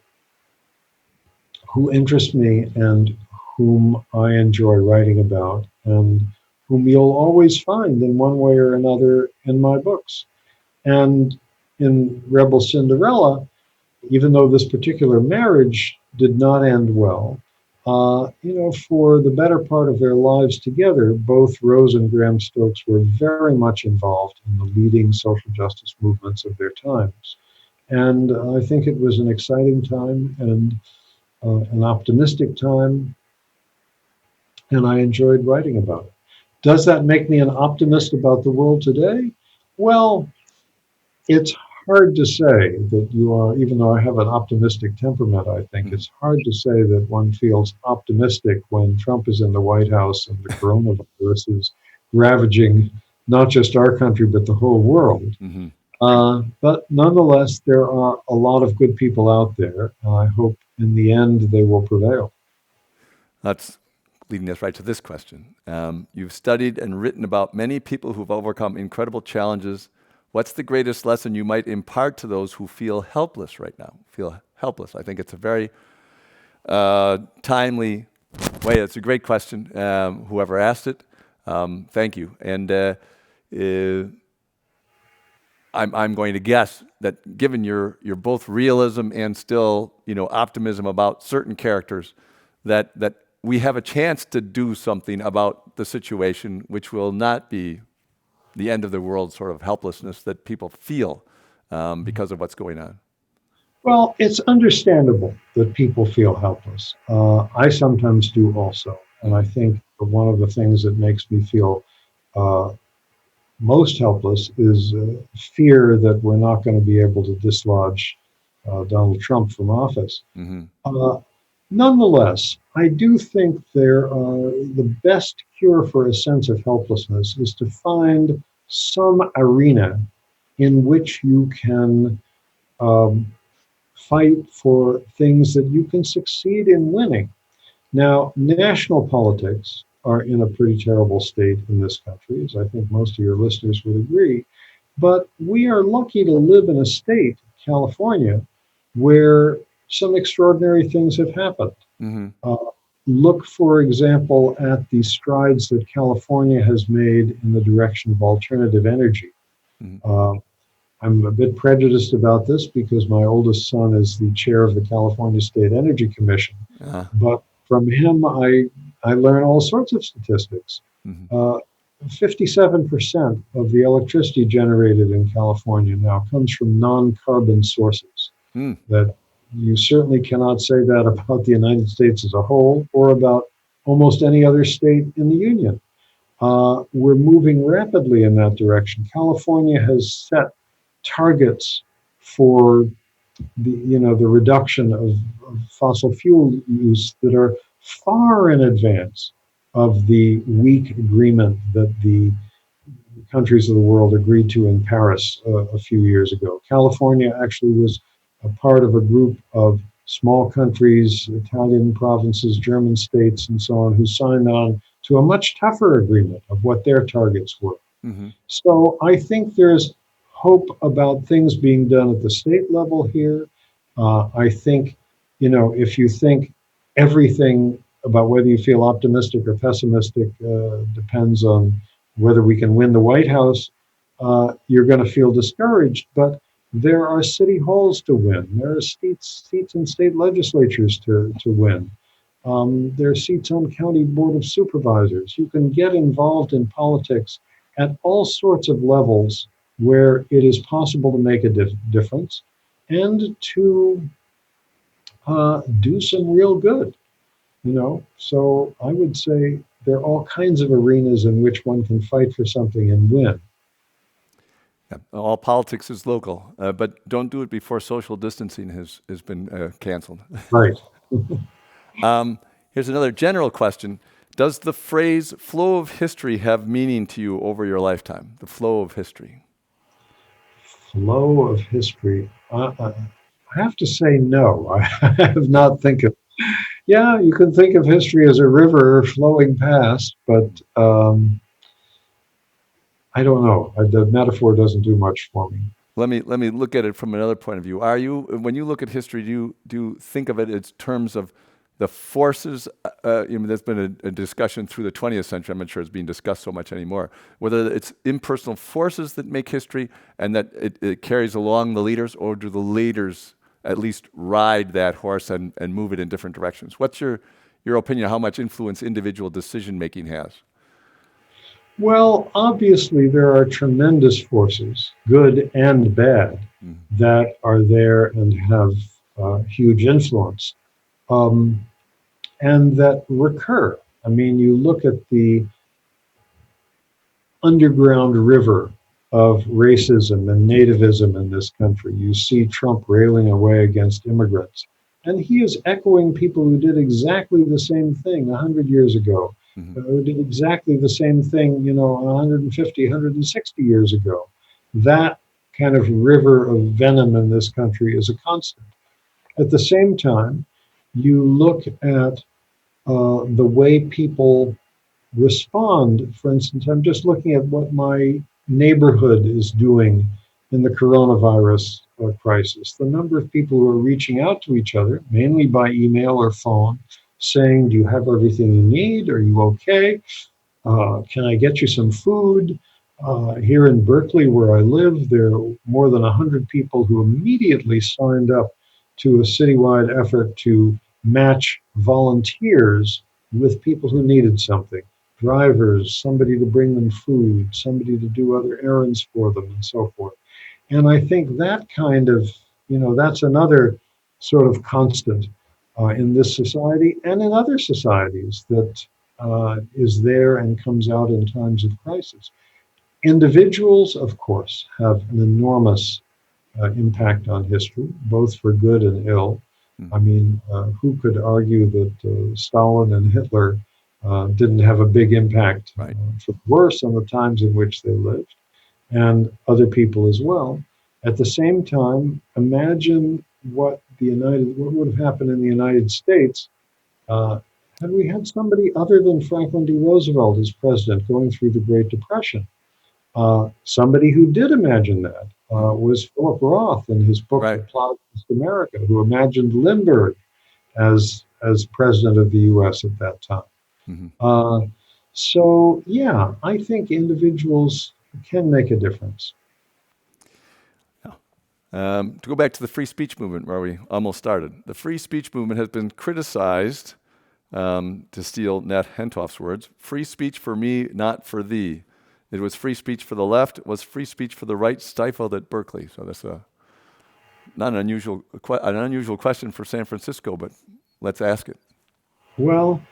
who interest me and whom I enjoy writing about and whom you'll always find in one way or another in my books. And in Rebel Cinderella, even though this particular marriage did not end well, for the better part of their lives together, both Rose and Graham Stokes were very much involved in the leading social justice movements of their times. And I think it was an exciting time and an optimistic time, and I enjoyed writing about it. Does that make me an optimist about the world today? Well, it's hard to say that you are, even though I have an optimistic temperament, I think it's hard to say that one feels optimistic when Trump is in the White House and the coronavirus is ravaging not just our country, but the whole world. Mm-hmm. But nonetheless, there are a lot of good people out there. I hope in the end they will prevail. That's leading us right to this question. You've studied and written about many people who've overcome incredible challenges. What's the greatest lesson you might impart to those who feel helpless right now? Feel helpless. I think it's a very timely way. It's a great question. Whoever asked it, thank you. And I'm going to guess that given your both realism and still optimism about certain characters, that we have a chance to do something about the situation, which will not be the end of the world sort of helplessness that people feel because of what's going on. Well, it's understandable that people feel helpless. I sometimes do also. And I think one of the things that makes me feel most helpless is fear that we're not going to be able to dislodge Donald Trump from office. Mm-hmm. Nonetheless, I do think the best cure for a sense of helplessness is to find some arena in which you can fight for things that you can succeed in winning. Now, national politics are in a pretty terrible state in this country, as I think most of your listeners would agree. But we are lucky to live in a state, California, where some extraordinary things have happened. Mm-hmm. Look, for example, at the strides that California has made in the direction of alternative energy. Mm-hmm. I'm a bit prejudiced about this because my oldest son is the chair of the California State Energy Commission. Uh-huh. But from him, I learn all sorts of statistics. Mm-hmm. 57% of the electricity generated in California now comes from non-carbon sources. Mm. That you certainly cannot say that about the United States as a whole or about almost any other state in the Union. We're moving rapidly in that direction. California has set targets for the reduction of fossil fuel use that are far in advance of the weak agreement that the countries of the world agreed to in Paris a few years ago. California actually was a part of a group of small countries, Italian provinces, German states, and so on, who signed on to a much tougher agreement of what their targets were. Mm-hmm. So I think there's hope about things being done at the state level here. I think, if you think everything about whether you feel optimistic or pessimistic depends on whether we can win the White House, you're going to feel discouraged. But there are city halls to win. There are seats in state legislatures to win. There are seats on county board of supervisors. You can get involved in politics at all sorts of levels where it is possible to make a difference and to do some real good. So I would say there are all kinds of arenas in which one can fight for something and win. Yeah, all politics is local, but don't do it before social distancing has been canceled. Right. Here's another general question. Does the phrase flow of history have meaning to you over your lifetime? The flow of history. Flow of history. I have to say no. I have not think of. Yeah, you can think of history as a river flowing past, but I don't know. The metaphor doesn't do much for me. Let me look at it from another point of view. Are you, when you look at history, do you think of it in terms of the forces? There's been a discussion through the 20th century. I'm not sure it's being discussed so much anymore. Whether it's impersonal forces that make history and that it carries along the leaders, or do the leaders at least ride that horse and move it in different directions? What's your opinion of how much influence individual decision making has? Well, obviously, there are tremendous forces, good and bad, that are there and have huge influence, um, and that recur. I mean, you look at the underground river of racism and nativism in this country. You see Trump railing away against immigrants. And he is echoing people who did exactly the same thing 100 years ago, who did exactly the same thing, 150, 160 years ago. That kind of river of venom in this country is a constant. At the same time, you look at the way people respond. For instance, I'm just looking at what my neighborhood is doing in the coronavirus crisis. The number of people who are reaching out to each other, mainly by email or phone, saying, do you have everything you need? Are you okay? Can I get you some food? Here in Berkeley, where I live, there are more than 100 people who immediately signed up to a citywide effort to match volunteers with people who needed something. Drivers, somebody to bring them food, somebody to do other errands for them, and so forth. And I think that kind of, that's another sort of constant in this society and in other societies that is there and comes out in times of crisis. Individuals, of course, have an enormous impact on history, both for good and ill. I mean, who could argue that Stalin and Hitler didn't have a big impact for the worse on the times in which they lived, and other people as well. At the same time, imagine what would have happened in the United States had we had somebody other than Franklin D. Roosevelt as president going through the Great Depression. Somebody who did imagine that was Philip Roth in his book, The Plot Against America, who imagined Lindbergh as president of the U.S. at that time. So, yeah, I think individuals can make a difference. To go back to the free speech movement where we almost started, the free speech movement has been criticized, to steal Nat Hentoff's words, free speech for me, not for thee. It was free speech for the left. It was free speech for the right stifled at Berkeley. So that's not an unusual question for San Francisco, but let's ask it. Well,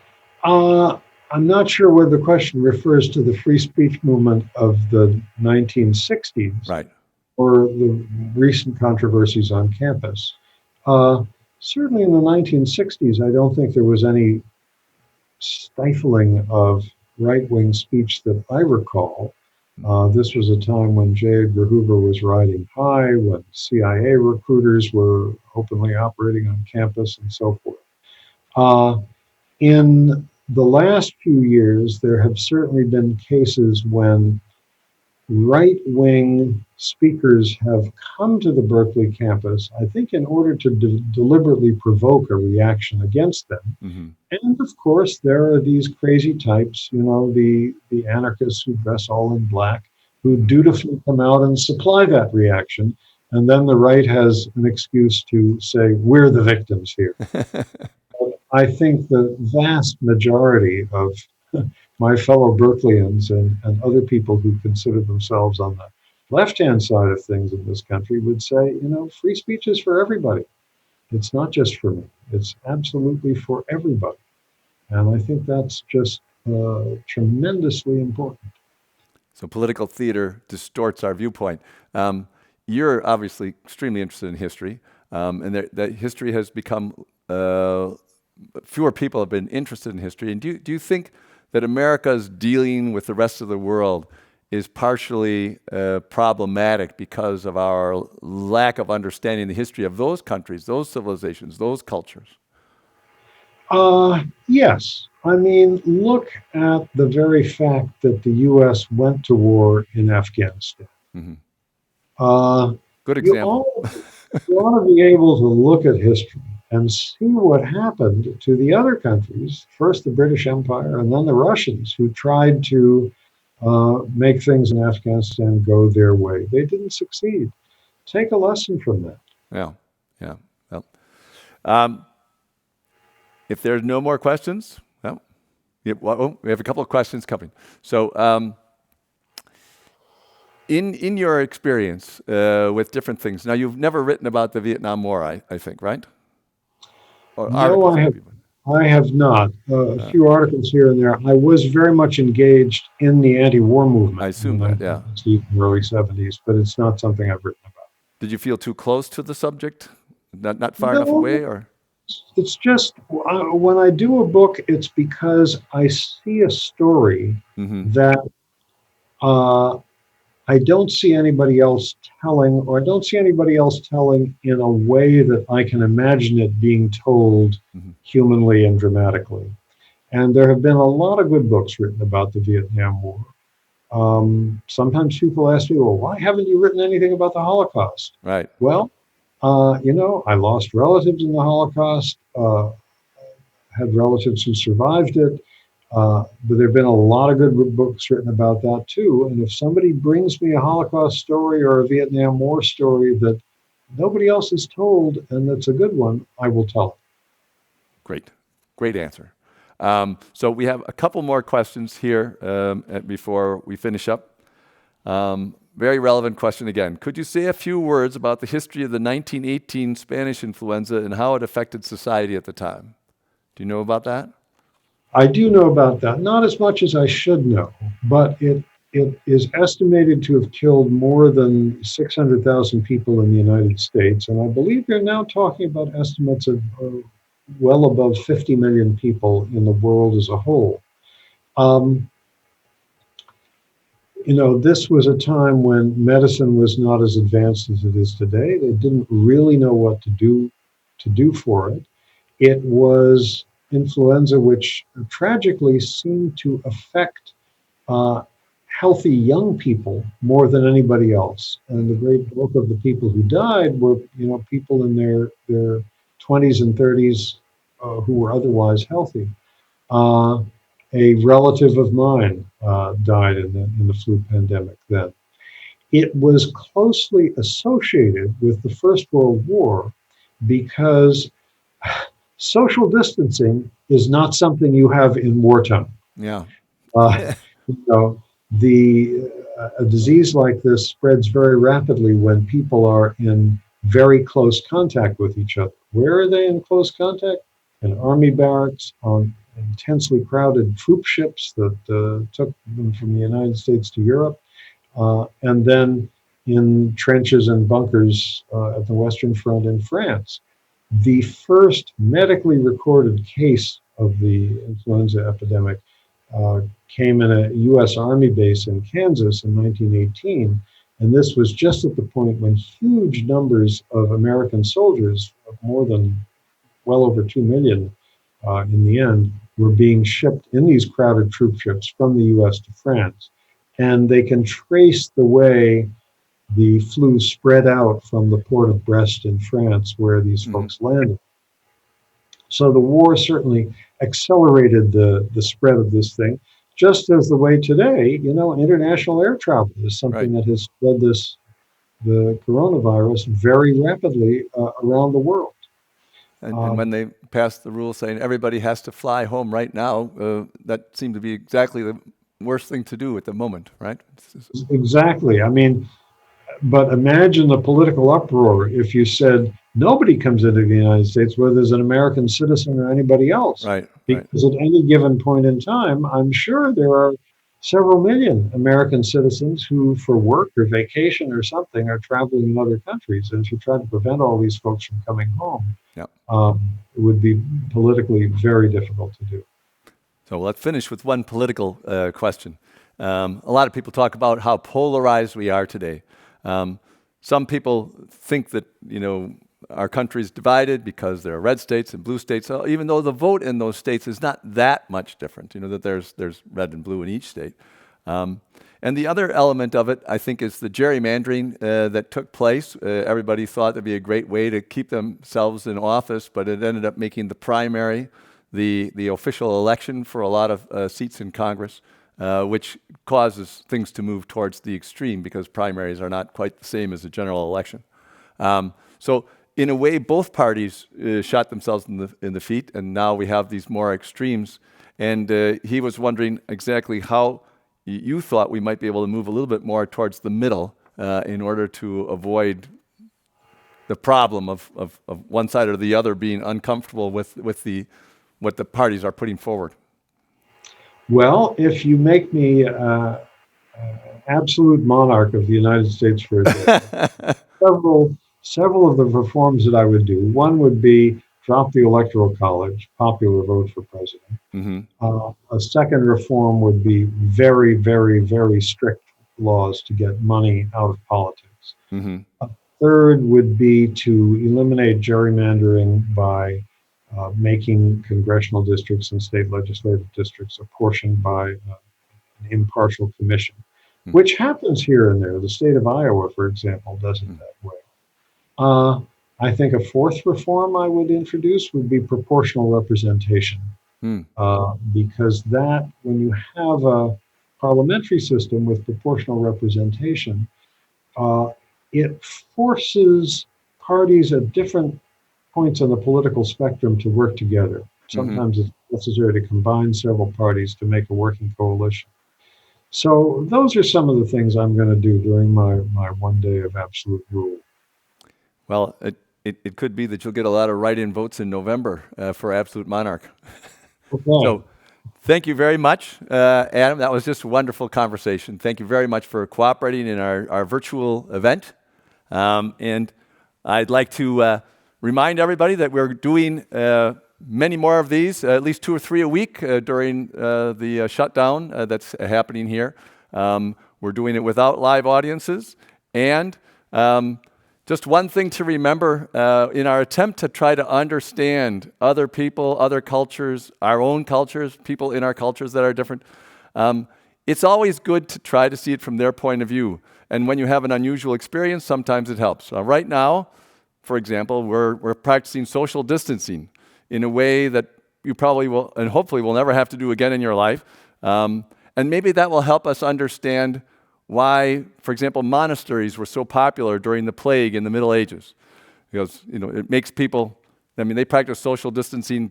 I'm not sure whether the question refers to the free speech movement of the 1960s, right, or the recent controversies on campus. Certainly in the 1960s, I don't think there was any stifling of right-wing speech that I recall. This was a time when J. Edgar Hoover was riding high, when CIA recruiters were openly operating on campus and so forth. In the last few years, there have certainly been cases when right-wing speakers have come to the Berkeley campus, I think in order to deliberately provoke a reaction against them. And of course, there are these crazy types, the anarchists who dress all in black, who dutifully come out and supply that reaction. And then the right has an excuse to say, we're the victims here. I think the vast majority of my fellow Berkeleyans and other people who consider themselves on the left-hand side of things in this country would say, free speech is for everybody. It's not just for me. It's absolutely for everybody. And I think that's just tremendously important. So political theater distorts our viewpoint. You're obviously extremely interested in history, and that history has become, fewer people have been interested in history. And do you think that America's dealing with the rest of the world is partially problematic because of our lack of understanding the history of those countries, those civilizations, those cultures? Yes. I mean, look at the very fact that the U.S. went to war in Afghanistan. Hmm. Uh, Good you example. all you ought to be able to look at history and see what happened to the other countries, first the British Empire and then the Russians, who tried to make things in Afghanistan go their way. They didn't succeed. Take a lesson from that. Yeah, yeah. Well, um, if there's no more questions, well, we have a couple of questions coming. So, in your experience with different things, now you've never written about the Vietnam War, I think, right? Or No, articles, maybe. I have not. A few articles here and there. I was very much engaged in the anti-war I movement in assume the that, yeah. 1960s and early 70s, but it's not something I've written about. Did you feel too close to the subject? Not far enough No, away, or? it's just when I do a book, it's because I see a story Mm-hmm. that uh, I don't see anybody else telling, or I don't see anybody else telling in a way that I can imagine it being told Mm-hmm. humanly and dramatically. And there have been a lot of good books written about the Vietnam War. Sometimes people ask me, well, why haven't you written anything about the Holocaust? Right. Well, I lost relatives in the Holocaust, had relatives who survived it. But there have been a lot of good books written about that too. And if somebody brings me a Holocaust story or a Vietnam War story that nobody else has told and that's a good one, I will tell it. Great. Great answer. So we have a couple more questions here before we finish up. Very relevant question again. Could you say a few words about the history of the 1918 Spanish influenza and how it affected society at the time? Do you know about that? I do know about that, not as much as I should know, but it is estimated to have killed more than 600,000 people in the United States. And I believe they're now talking about estimates of well above 50 million people in the world as a whole. This was a time when medicine was not as advanced as it is today. They didn't really know what to do for it. It was influenza which tragically seemed to affect healthy young people more than anybody else. And the great bulk of the people who died were, people in their 20s and 30s who were otherwise healthy. A relative of mine died in the flu pandemic then. It was closely associated with the First World War because social distancing is not something you have in wartime. Yeah. Uh, a disease like this spreads very rapidly when people are in very close contact with each other. Where are they in close contact? In army barracks, on intensely crowded troop ships that took them from the United States to Europe, and then in trenches and bunkers at the Western Front in France. The first medically recorded case of the influenza epidemic came in a U.S. Army base in Kansas in 1918. And this was just at the point when huge numbers of American soldiers, more than well over 2 million in the end, were being shipped in these crowded troop ships from the U.S. to France. And they can trace the way the flu spread out from the port of Brest in France, where these folks landed. So the war certainly accelerated the spread of this thing, just as the way today, international air travel is something that has spread the coronavirus very rapidly around the world. And when they passed the rule saying everybody has to fly home right now, that seemed to be exactly the worst thing to do at the moment, right? Exactly. I mean, but imagine the political uproar if you said nobody comes into the United States, whether it's an American citizen or anybody else. Right. Because at any given point in time, I'm sure there are several million American citizens who, for work or vacation or something, are traveling in other countries. And if you try to prevent all these folks from coming home, Yep. It would be politically very difficult to do. So let's finish with one political question. A lot of people talk about how polarized we are today. Some people think that, our country is divided because there are red states and blue states, even though the vote in those states is not that much different, that there's red and blue in each state. And the other element of it, I think, is the gerrymandering that took place. Everybody thought that'd be a great way to keep themselves in office, but it ended up making the primary the official election for a lot of seats in Congress, which causes things to move towards the extreme because primaries are not quite the same as a general election. So in a way, both parties shot themselves in the feet, and now we have these more extremes. And he was wondering exactly how you thought we might be able to move a little bit more towards the middle in order to avoid the problem of one side or the other being uncomfortable with what the parties are putting forward. Well, if you make me absolute monarch of the United States for a day, several of the reforms that I would do. One would be drop the Electoral College, popular vote for president. Mm-hmm. A second reform would be very, very, very strict laws to get money out of politics. Mm-hmm. A third would be to eliminate gerrymandering by making congressional districts and state legislative districts apportioned by an impartial commission, which happens here and there. The state of Iowa, for example, does it that way. I think a fourth reform I would introduce would be proportional representation, because that, when you have a parliamentary system with proportional representation, it forces parties at different points on the political spectrum to work together. Sometimes it's necessary to combine several parties to make a working coalition. So those are some of the things I'm going to do during my 1 day of absolute rule. Well, it could be that you'll get a lot of write-in votes in November for absolute monarch. Okay. So thank you very much, Adam. That was just a wonderful conversation. Thank you very much for cooperating in our virtual event. And I'd like to remind everybody that we're doing many more of these, at least 2 or 3 a week during the shutdown that's happening here. We're doing it without live audiences. And just one thing to remember in our attempt to try to understand other people, other cultures, our own cultures, people in our cultures that are different, it's always good to try to see it from their point of view. And when you have an unusual experience, sometimes it helps. Right now, for example, we're practicing social distancing in a way that you probably will, and hopefully will never have to do again in your life. And maybe that will help us understand why, for example, monasteries were so popular during the plague in the Middle Ages. Because, it makes people, they practiced social distancing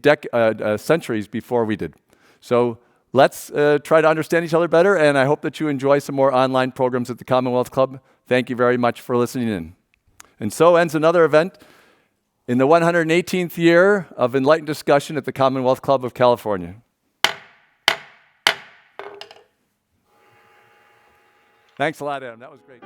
centuries before we did. So let's try to understand each other better, and I hope that you enjoy some more online programs at the Commonwealth Club. Thank you very much for listening in. And so ends another event in the 118th year of enlightened discussion at the Commonwealth Club of California. Thanks a lot, Adam. That was great.